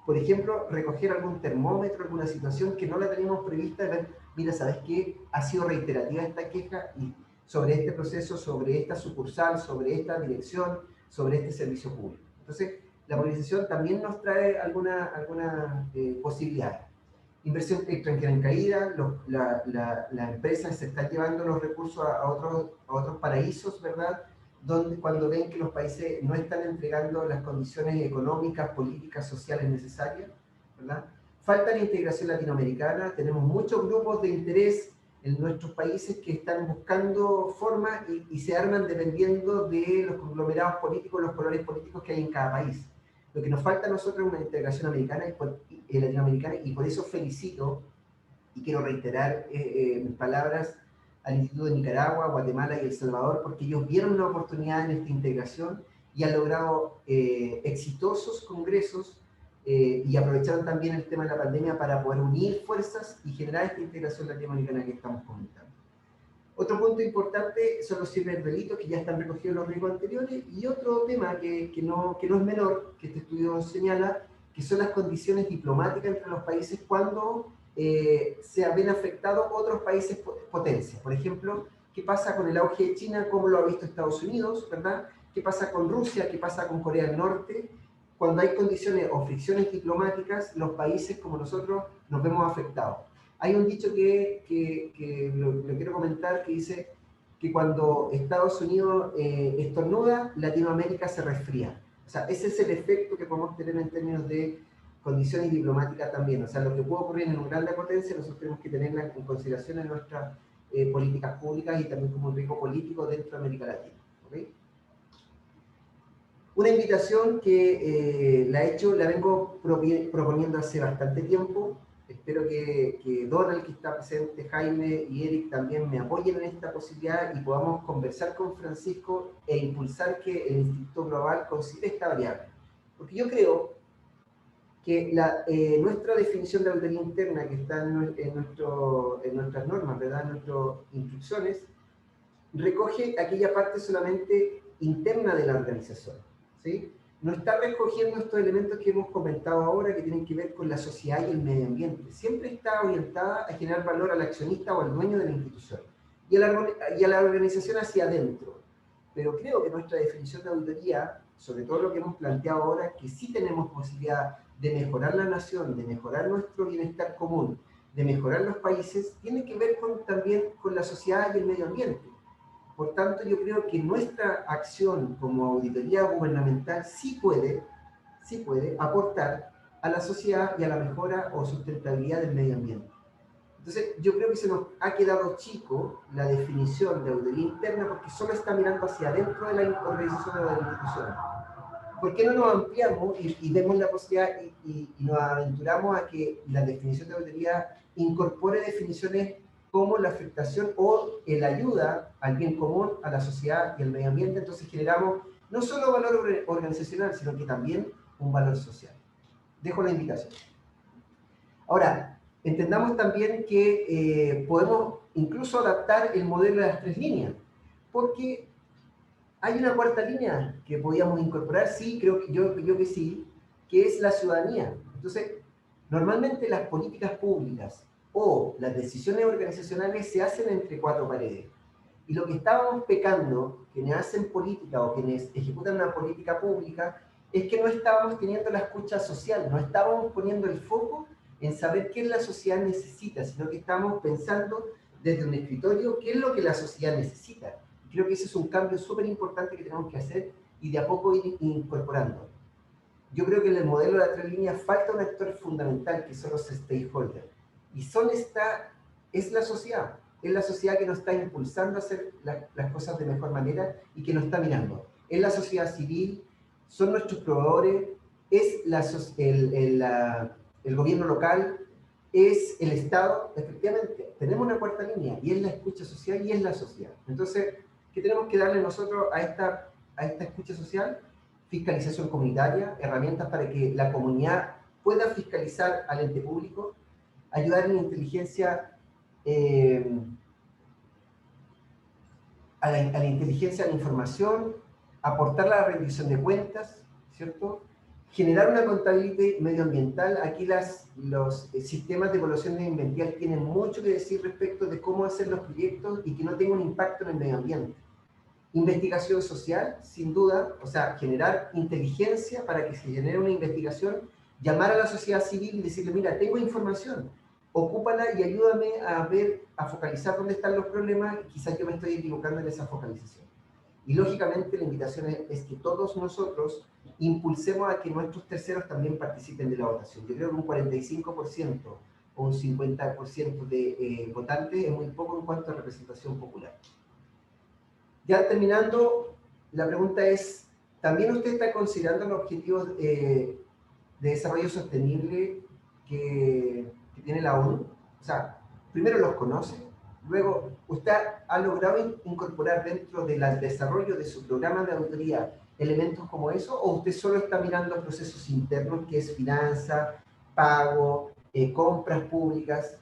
por ejemplo, recoger algún termómetro, alguna situación que no la teníamos prevista, de ver, mira, ¿sabes qué? Ha sido reiterativa esta queja y sobre este proceso, sobre esta sucursal, sobre esta dirección, sobre este servicio público. Entonces, la polarización también nos trae alguna posibilidad. Inversión extranjera en caída, la empresa se está llevando los recursos a otros paraísos, ¿verdad? Cuando ven que los países no están entregando las condiciones económicas, políticas, sociales necesarias, ¿verdad? Falta la integración latinoamericana, tenemos muchos grupos de interés en nuestros países que están buscando formas y se arman dependiendo de los conglomerados políticos, los colores políticos que hay en cada país. Lo que nos falta a nosotros es una integración americana y latinoamericana, y por eso felicito y quiero reiterar mis palabras al Instituto de Nicaragua, Guatemala y El Salvador, porque ellos vieron una oportunidad en esta integración y han logrado exitosos congresos y aprovecharon también el tema de la pandemia para poder unir fuerzas y generar esta integración latinoamericana que estamos comentando. Otro punto importante son los ciberdelitos que ya están recogidos en los riesgos anteriores, y otro tema que no es menor, que este estudio señala, que son las condiciones diplomáticas entre los países cuando se ven afectados otros países potencias. Por ejemplo, ¿qué pasa con el auge de China? ¿Cómo lo ha visto Estados Unidos? ¿Verdad? ¿Qué pasa con Rusia? ¿Qué pasa con Corea del Norte? Cuando hay condiciones o fricciones diplomáticas, los países como nosotros nos vemos afectados. Hay un dicho que lo quiero comentar, que dice que cuando Estados Unidos estornuda, Latinoamérica se resfría. O sea, ese es el efecto que podemos tener en términos de condiciones diplomáticas también. O sea, lo que puede ocurrir en una gran potencia, nosotros tenemos que tenerla en consideración en nuestras políticas públicas y también como un riesgo político dentro de América Latina. ¿Okay? Una invitación que la vengo proponiendo hace bastante tiempo. espero que Donald, que está presente, Jaime y Eric también me apoyen en esta posibilidad y podamos conversar con Francisco e impulsar que el Instituto Global considere esta variable. Porque yo creo que nuestra definición de auditoría interna que está en nuestras normas, ¿verdad? En nuestras instrucciones, recoge aquella parte solamente interna de la organización, ¿sí? No está recogiendo estos elementos que hemos comentado ahora que tienen que ver con la sociedad y el medio ambiente. Siempre está orientada a generar valor al accionista o al dueño de la institución y a la organización hacia adentro. Pero creo que nuestra definición de auditoría, sobre todo lo que hemos planteado ahora, que sí tenemos posibilidad de mejorar la nación, de mejorar nuestro bienestar común, de mejorar los países, tiene que ver también con la sociedad y el medio ambiente. Por tanto, yo creo que nuestra acción como auditoría gubernamental sí puede aportar a la sociedad y a la mejora o sustentabilidad del medio ambiente. Entonces, yo creo que se nos ha quedado chico la definición de auditoría interna porque solo está mirando hacia adentro de la organización o de la institución. ¿Por qué no nos ampliamos y vemos la posibilidad y nos aventuramos a que la definición de auditoría incorpore definiciones como la afectación o la ayuda al bien común, a la sociedad y al medio ambiente? Entonces generamos no solo valor organizacional, sino que también un valor social. Dejo la invitación. Ahora, entendamos también que podemos incluso adaptar el modelo de las 3 líneas, porque hay una cuarta línea que podíamos incorporar, sí, creo que yo que sí, que es la ciudadanía. Entonces, normalmente las políticas públicas o las decisiones organizacionales se hacen entre 4 paredes. Y lo que estábamos pecando, quienes hacen política o quienes ejecutan una política pública, es que no estábamos teniendo la escucha social, no estábamos poniendo el foco en saber qué la sociedad necesita, sino que estamos pensando desde un escritorio qué es lo que la sociedad necesita. Creo que ese es un cambio súper importante que tenemos que hacer y de a poco ir incorporando. Yo creo que en el modelo de las 3 líneas falta un actor fundamental, que son los stakeholders. Y es la sociedad. Es la sociedad que nos está impulsando a hacer las cosas de mejor manera y que nos está mirando. Es la sociedad civil, son nuestros proveedores, es el gobierno local, es el Estado. Efectivamente, tenemos una cuarta línea y es la escucha social y es la sociedad. Entonces, ¿qué tenemos que darle nosotros a esta escucha social? Fiscalización comunitaria, herramientas para que la comunidad pueda fiscalizar al ente público, ayudar en inteligencia, a la inteligencia de la información, aportar la rendición de cuentas, ¿cierto? Generar una contabilidad medioambiental. Aquí los sistemas de evaluación medioambiental tienen mucho que decir respecto de cómo hacer los proyectos y que no tengan un impacto en el medio ambiente. Investigación social, sin duda, o sea, generar inteligencia para que se genere una investigación, llamar a la sociedad civil y decirle, mira, tengo información, ocúpala y ayúdame a focalizar dónde están los problemas, quizás yo me estoy equivocando en esa focalización. Y lógicamente la invitación es que todos nosotros impulsemos a que nuestros terceros también participen de la votación. Yo creo que un 45% o un 50% de votantes es muy poco en cuanto a representación popular. Ya terminando, la pregunta es, ¿también usted está considerando los objetivos de desarrollo sostenible que tiene la ONU? O sea, primero los conoce, luego usted ha logrado incorporar dentro del desarrollo de su programa de auditoría elementos como eso, o usted solo está mirando procesos internos, que es finanza, pago, compras públicas.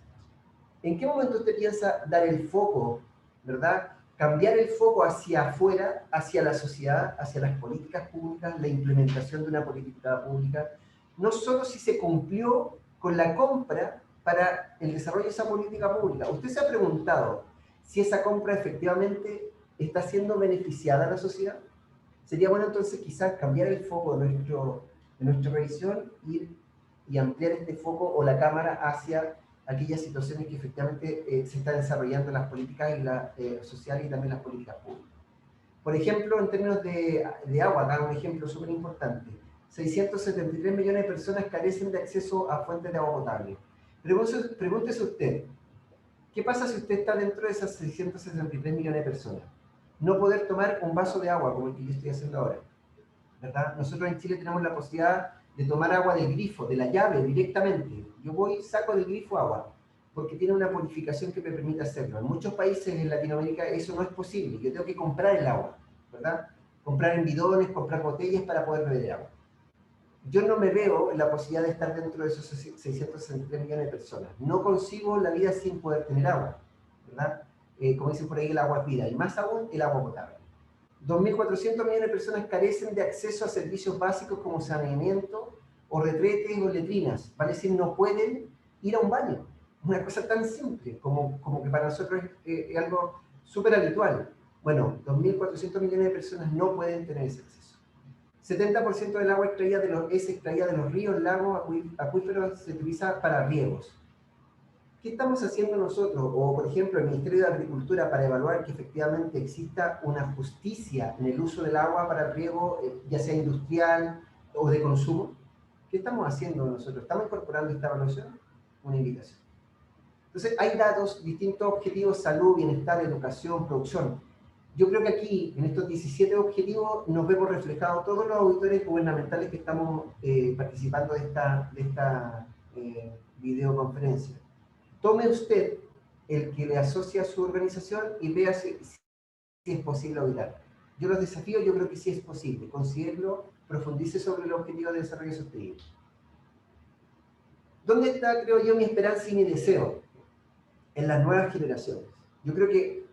¿En qué momento usted piensa dar el foco, verdad? Cambiar el foco hacia afuera, hacia la sociedad, hacia las políticas públicas, la implementación de una política pública, no solo si se cumplió con la compra para el desarrollo de esa política pública. ¿Usted se ha preguntado si esa compra efectivamente está siendo beneficiada a la sociedad? Sería bueno entonces quizás cambiar el foco de nuestra revisión y ampliar este foco o la cámara hacia aquellas situaciones que efectivamente se están desarrollando en las políticas sociales y también las políticas públicas. Por ejemplo, en términos de agua, acá un ejemplo súper importante. 673 millones de personas carecen de acceso a fuentes de agua potable. Pregúntese usted, ¿qué pasa si usted está dentro de esas 673 millones de personas? No poder tomar un vaso de agua, como el que yo estoy haciendo ahora, ¿verdad? Nosotros en Chile tenemos la posibilidad de tomar agua del grifo, de la llave, directamente. Yo voy, saco del grifo agua, porque tiene una purificación que me permite hacerlo. En muchos países en Latinoamérica eso no es posible. Yo tengo que comprar el agua, ¿verdad? Comprar en bidones, comprar botellas para poder beber agua. Yo no me veo en la posibilidad de estar dentro de esos 663 millones de personas. No concibo la vida sin poder tener agua, ¿verdad? Como dicen por ahí, el agua es vida, y más aún el agua potable. 2.400 millones de personas carecen de acceso a servicios básicos como saneamiento o retretes o letrinas, ¿vale? Es decir, no pueden ir a un baño. Una cosa tan simple como que para nosotros es algo súper habitual. Bueno, 2.400 millones de personas no pueden tener ese acceso. 70% del agua es extraída de los ríos, lagos, acuíferos, se utiliza para riegos. ¿Qué estamos haciendo nosotros? O, por ejemplo, el Ministerio de Agricultura para evaluar que efectivamente exista una justicia en el uso del agua para el riego, ya sea industrial o de consumo. ¿Qué estamos haciendo nosotros? ¿Estamos incorporando esta evaluación? Una invitación. Entonces, hay datos, distintos objetivos: salud, bienestar, educación, producción. Yo creo que aquí, en estos 17 objetivos, nos vemos reflejados todos los auditores gubernamentales que estamos participando de esta videoconferencia. Tome usted el que le asocia a su organización y vea si es posible auditar. Yo los desafío, yo creo que sí es posible. Considérelo, profundice sobre el objetivo de desarrollo sostenible. ¿Dónde está, creo yo, mi esperanza y mi deseo? En las nuevas generaciones. Yo creo que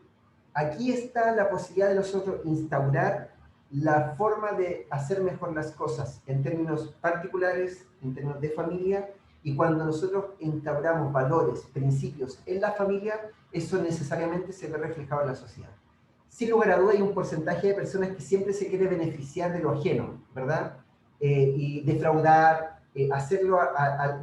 aquí está la posibilidad de nosotros instaurar la forma de hacer mejor las cosas en términos particulares, en términos de familia, y cuando nosotros instauramos valores, principios en la familia, eso necesariamente se ve reflejado en la sociedad. Sin lugar a duda hay un porcentaje de personas que siempre se quiere beneficiar de lo ajeno, ¿verdad? Y defraudar, hacerlo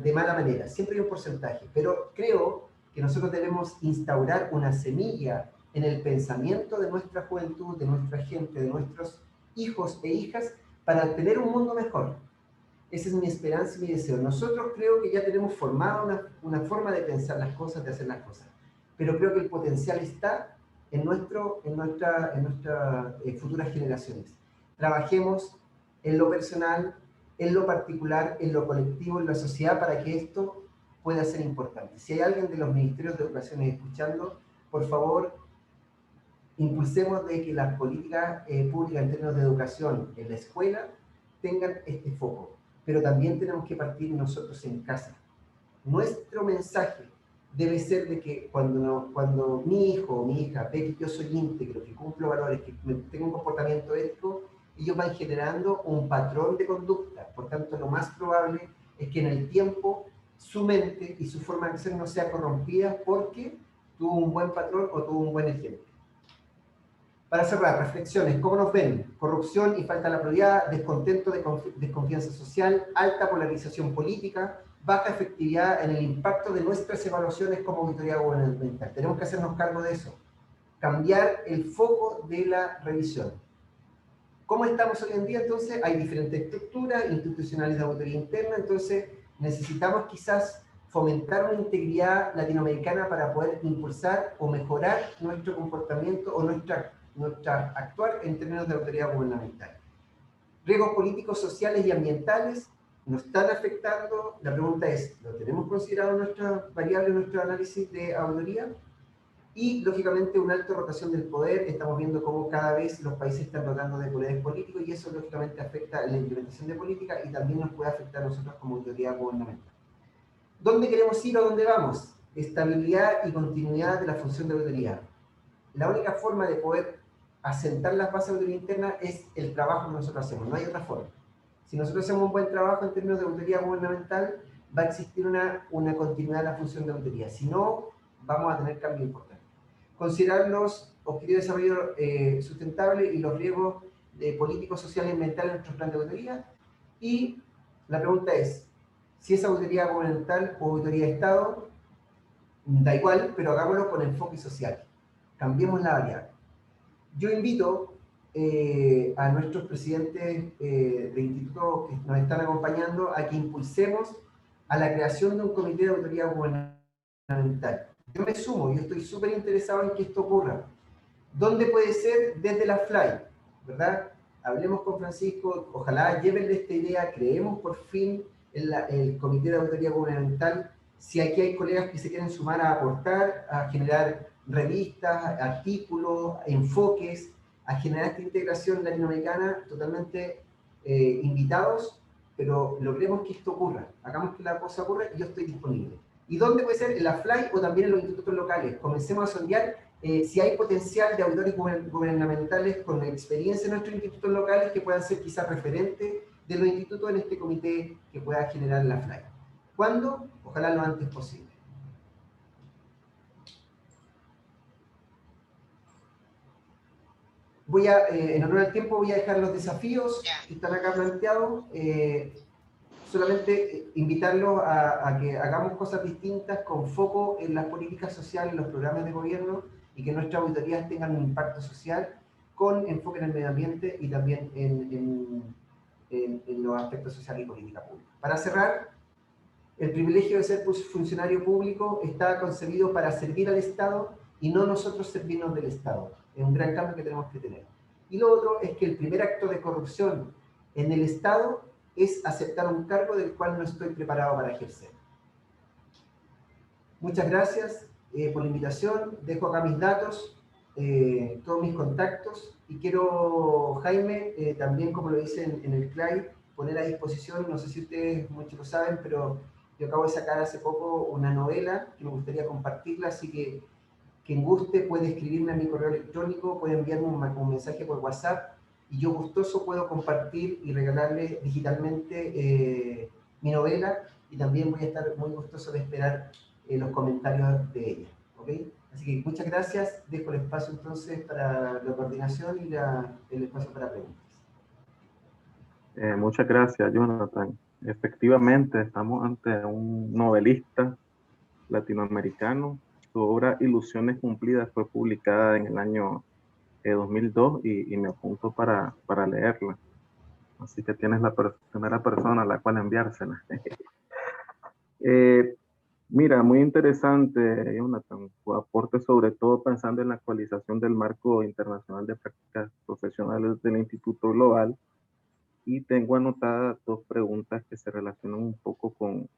de mala manera. Siempre hay un porcentaje, pero creo que nosotros debemos instaurar una semilla en el pensamiento de nuestra juventud, de nuestra gente, de nuestros hijos e hijas, para tener un mundo mejor. Esa es mi esperanza y mi deseo. Nosotros creo que ya tenemos formada una forma de pensar las cosas, de hacer las cosas, pero creo que el potencial está en nuestras futuras generaciones. Trabajemos en lo personal, en lo particular, en lo colectivo, en la sociedad, para que esto pueda ser importante. Si hay alguien de los ministerios de educación escuchando, por favor, impulsemos de que las políticas públicas en términos de educación en la escuela tengan este foco. Pero también tenemos que partir nosotros en casa. Nuestro mensaje debe ser de que cuando mi hijo o mi hija ve que yo soy íntegro, que cumplo valores, que tengo un comportamiento ético, ellos van generando un patrón de conducta. Por tanto, lo más probable es que en el tiempo su mente y su forma de ser no sea corrompida porque tuvo un buen patrón o tuvo un buen ejemplo. Para cerrar, reflexiones. ¿Cómo nos ven? Corrupción y falta de la prioridad, descontento, desconfianza social, alta polarización política, baja efectividad en el impacto de nuestras evaluaciones como auditoría gubernamental. Tenemos que hacernos cargo de eso. Cambiar el foco de la revisión. ¿Cómo estamos hoy en día? Entonces, hay diferentes estructuras institucionales de auditoría interna, entonces necesitamos quizás fomentar una integridad latinoamericana para poder impulsar o mejorar nuestro comportamiento o nuestra actuar en términos de autoridad gubernamental. Riesgos políticos, sociales y ambientales nos están afectando. La pregunta es, ¿lo tenemos considerado en nuestras variables, en nuestro análisis de auditoría? Y, lógicamente, una alta rotación del poder. Estamos viendo cómo cada vez los países están rotando de poderes políticos y eso, lógicamente, afecta la implementación de política y también nos puede afectar a nosotros como autoridad gubernamental. ¿Dónde queremos ir o dónde vamos? Estabilidad y continuidad de la función de auditoría. La única forma de poder asentar las bases de auditoría interna es el trabajo que nosotros hacemos, no hay otra forma. Si nosotros hacemos un buen trabajo en términos de auditoría gubernamental, va a existir una continuidad de la función de auditoría. Si no, vamos a tener cambios importantes. Considerar los objetivos de desarrollo sustentable y los riesgos políticos, sociales y ambientales en nuestro plan de auditoría. Y la pregunta es, si es auditoría gubernamental o auditoría de Estado, da igual, pero hagámoslo con enfoque social. Cambiemos la variable. Yo invito a nuestros presidentes de institutos que nos están acompañando a que impulsemos a la creación de un comité de auditoría gubernamental. Yo me sumo, yo estoy súper interesado en que esto ocurra. ¿Dónde puede ser? Desde la FLY, ¿verdad? Hablemos con Francisco, ojalá llévenle esta idea, creemos por fin el Comité de Auditoría Gubernamental, si aquí hay colegas que se quieren sumar a aportar, a generar revistas, artículos, enfoques, a generar esta integración latinoamericana, totalmente invitados, pero logremos que esto ocurra, hagamos que la cosa ocurra y yo estoy disponible. ¿Y dónde puede ser? En la FLY o también en los institutos locales. Comencemos a sondear si hay potencial de auditores gubernamentales con experiencia en nuestros institutos locales que puedan ser quizás referentes de los institutos en este comité que pueda generar la FLY. ¿Cuándo? Ojalá lo antes posible. Voy a, en honor al tiempo, voy a dejar los desafíos que están acá planteados. Solamente invitarlos a que hagamos cosas distintas con foco en las políticas sociales, en los programas de gobierno y que nuestras auditorías tengan un impacto social con enfoque en el medio ambiente y también en los aspectos sociales y política pública. Para cerrar, el privilegio de ser funcionario público está concebido para servir al Estado y no nosotros servirnos del Estado. Es un gran cambio que tenemos que tener. Y lo otro es que el primer acto de corrupción en el Estado es aceptar un cargo del cual no estoy preparado para ejercer. Muchas gracias por la invitación. Dejo acá mis datos, todos mis contactos, y quiero, Jaime, también como lo dice en el slide, poner a disposición, no sé si ustedes muchos lo saben, pero yo acabo de sacar hace poco una novela que me gustaría compartirla, así que quien guste puede escribirme a mi correo electrónico, puede enviarme un mensaje por WhatsApp, y yo gustoso puedo compartir y regalarle digitalmente mi novela, y también voy a estar muy gustoso de esperar los comentarios de ella. ¿Okay? Así que muchas gracias, dejo el espacio entonces para la coordinación y el espacio para preguntas. Muchas gracias, Jonathan. Efectivamente, estamos ante un novelista latinoamericano. Su obra Ilusiones Cumplidas fue publicada en el año 2002 y me apunto para leerla. Así que tienes la primera persona a la cual enviársela. Mira, muy interesante, Jonathan, tu aporte, sobre todo pensando en la actualización del marco internacional de prácticas profesionales del Instituto Global. Y tengo anotadas dos preguntas que se relacionan un poco con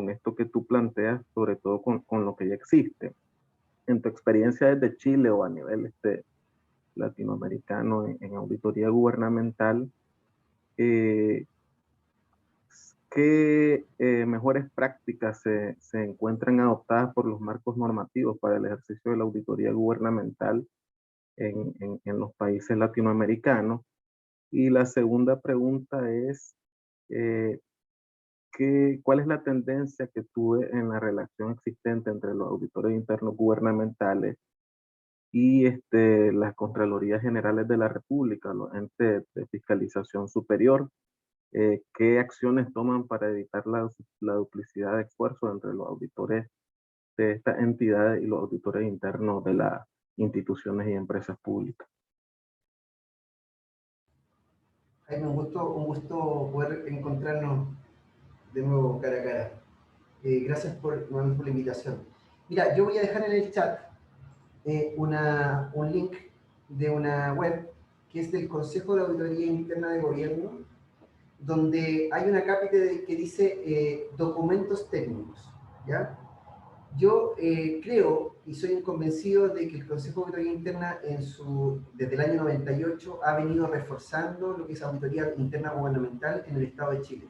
esto que tú planteas, sobre todo con lo que ya existe. En tu experiencia desde Chile o a nivel latinoamericano en auditoría gubernamental, ¿qué mejores prácticas se encuentran adoptadas por los marcos normativos para el ejercicio de la auditoría gubernamental en los países latinoamericanos? Y la segunda pregunta es, ¿cuál es la tendencia que tuve en la relación existente entre los auditores internos gubernamentales y las Contralorías Generales de la República, los entes de fiscalización superior? ¿Qué acciones toman para evitar la duplicidad de esfuerzos entre los auditores de estas entidades y los auditores internos de las instituciones y empresas públicas? Jaime, un gusto poder encontrarnos de nuevo cara a cara. Gracias por la invitación. Mira, yo voy a dejar en el chat un link de una web que es del Consejo de Auditoría Interna de Gobierno, donde hay una cápita que dice documentos técnicos, ¿ya? Yo creo y soy convencido de que el Consejo de Auditoría Interna desde el año 98 ha venido reforzando lo que es auditoría interna gubernamental en el Estado de Chile.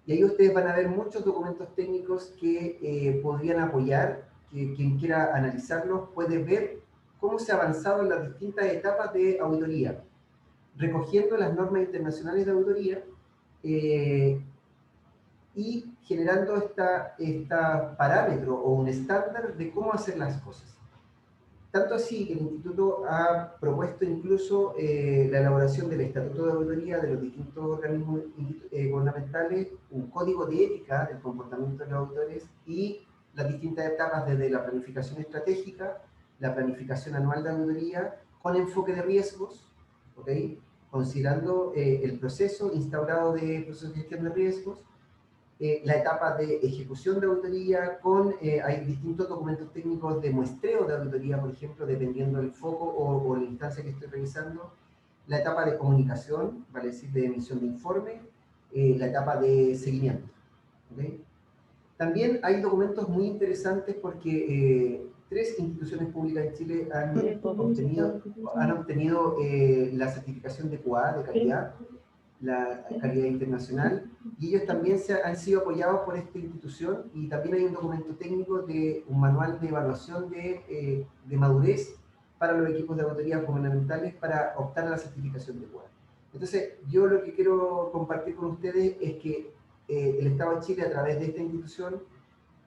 Y ahí ustedes van a ver muchos documentos técnicos que podrían apoyar, que quien quiera analizarlos puede ver cómo se ha avanzado en las distintas etapas de auditoría, recogiendo las normas internacionales de auditoría y generando esta parámetro o un estándar de cómo hacer las cosas. Tanto así que el Instituto ha propuesto incluso la elaboración del Estatuto de Auditoría de los distintos organismos gubernamentales, un código de ética del comportamiento de los auditores y las distintas etapas desde la planificación estratégica, la planificación anual de auditoría, con enfoque de riesgos, ¿okay? Considerando el proceso instaurado de proceso de gestión de riesgos, la etapa de ejecución de auditoría hay distintos documentos técnicos de muestreo de auditoría, por ejemplo, dependiendo del foco o la instancia que estoy revisando, la etapa de comunicación, vale decir, de emisión de informe, la etapa de seguimiento. ¿Okay? También hay documentos muy interesantes porque 3 instituciones públicas en Chile han obtenido la certificación de QA, de calidad, la calidad internacional, y ellos también han sido apoyados por esta institución, y también hay un documento técnico de un manual de evaluación de madurez para los equipos de auditorías gubernamentales para optar a la certificación de QA. Entonces, yo lo que quiero compartir con ustedes es que el Estado de Chile, a través de esta institución,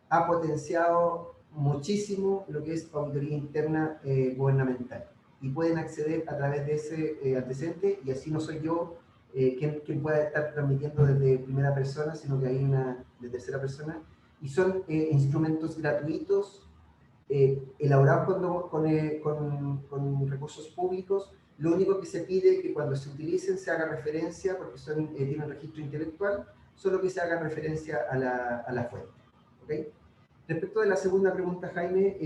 ha potenciado muchísimo lo que es auditoría interna gubernamental, y pueden acceder a través de ese antecedente, y así no soy yo quien pueda estar transmitiendo desde primera persona, sino que hay una de tercera persona, y son instrumentos gratuitos, elaborados con recursos públicos. Lo único que se pide es que cuando se utilicen se haga referencia, porque tienen registro intelectual, solo que se haga referencia a la fuente. ¿Okay? Respecto de la segunda pregunta, Jaime,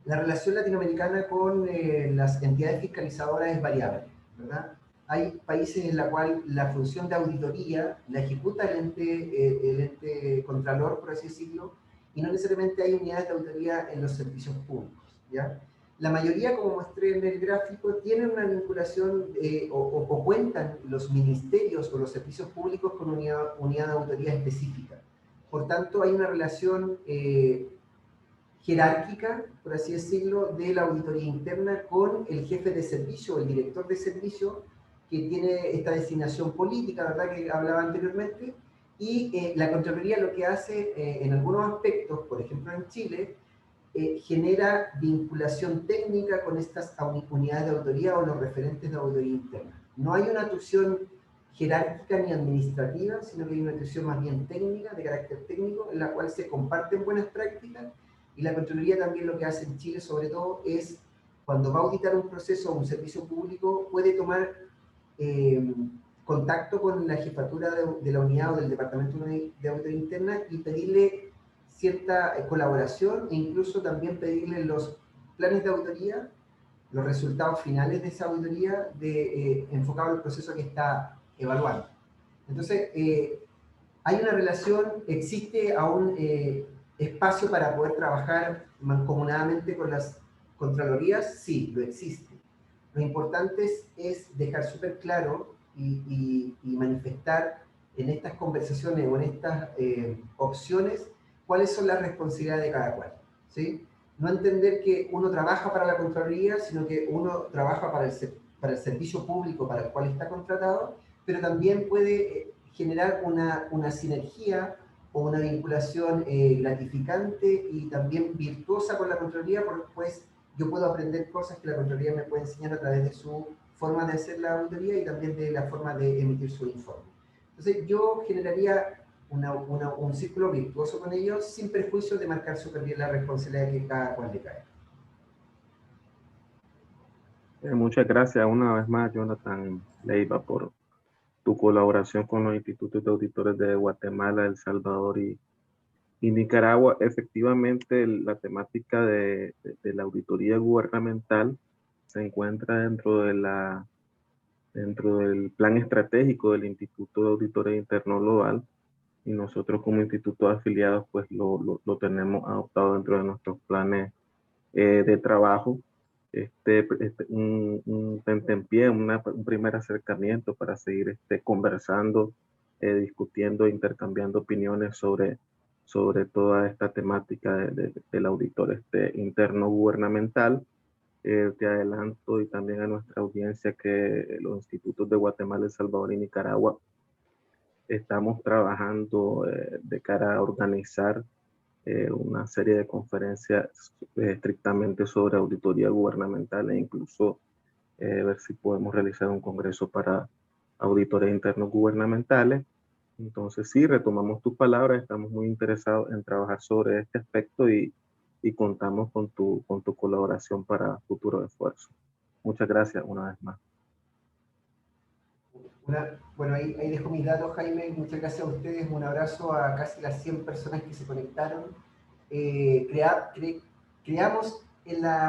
la relación latinoamericana con las entidades fiscalizadoras es variable, ¿verdad? Hay países en los cuales la función de auditoría la ejecuta el ente contralor, por así decirlo, y no necesariamente hay unidades de auditoría en los servicios públicos, ¿ya? La mayoría, como mostré en el gráfico, tienen una vinculación o cuentan los ministerios o los servicios públicos con unidad de auditoría específica. Por tanto, hay una relación jerárquica, por así decirlo, de la auditoría interna con el jefe de servicio, el director de servicio, que tiene esta designación política, ¿verdad?, que hablaba anteriormente, y la Contraloría lo que hace en algunos aspectos, por ejemplo en Chile, genera vinculación técnica con estas unidades de auditoría o los referentes de auditoría interna. No hay una atribución jerárquica ni administrativa, sino que hay una atribución más bien técnica, de carácter técnico, en la cual se comparten buenas prácticas, y la Contraloría también lo que hace en Chile, sobre todo, es cuando va a auditar un proceso o un servicio público, puede tomar contacto con la jefatura de la unidad o del departamento de auditoría interna y pedirle cierta colaboración, e incluso también pedirle los planes de auditoría, los resultados finales de esa auditoría enfocado al proceso que está evaluando. Entonces, hay una relación, existe aún espacio para poder trabajar mancomunadamente con las contralorías, sí, lo existe. Lo importante es dejar súper claro y manifestar en estas conversaciones o en estas opciones cuáles son las responsabilidades de cada cual, ¿sí? No entender que uno trabaja para la Contraloría, sino que uno trabaja para el servicio público para el cual está contratado, pero también puede generar una sinergia o una vinculación gratificante y también virtuosa con la Contraloría, porque pues yo puedo aprender cosas que la Contraloría me puede enseñar a través de su forma de hacer la auditoría y también de la forma de emitir su informe. Entonces yo generaría un círculo virtuoso con ellos, sin perjuicio de marcar súper bien la responsabilidad que cada cual le cae. Muchas gracias una vez más, Jonathan Leiva, por tu colaboración con los institutos de auditores de Guatemala, El Salvador y Nicaragua. Efectivamente, la temática de la auditoría gubernamental se encuentra dentro del plan estratégico del Instituto de Auditoría Interno Global, y nosotros como institutos afiliados pues lo tenemos adoptado dentro de nuestros planes de trabajo. Un tentempié, un primer acercamiento para seguir conversando, discutiendo, intercambiando opiniones sobre toda esta temática del auditor interno gubernamental. Te adelanto y también a nuestra audiencia que los institutos de Guatemala, El Salvador y Nicaragua estamos trabajando de cara a organizar una serie de conferencias estrictamente sobre auditoría gubernamental, e incluso ver si podemos realizar un congreso para auditores internos gubernamentales. Entonces sí, retomamos tus palabras, estamos muy interesados en trabajar sobre este aspecto y contamos con tu colaboración para futuros esfuerzos. Muchas gracias una vez más. Bueno, ahí dejo mis datos, Jaime. Muchas gracias a ustedes. Un abrazo a casi las 100 personas que se conectaron. Creamos en la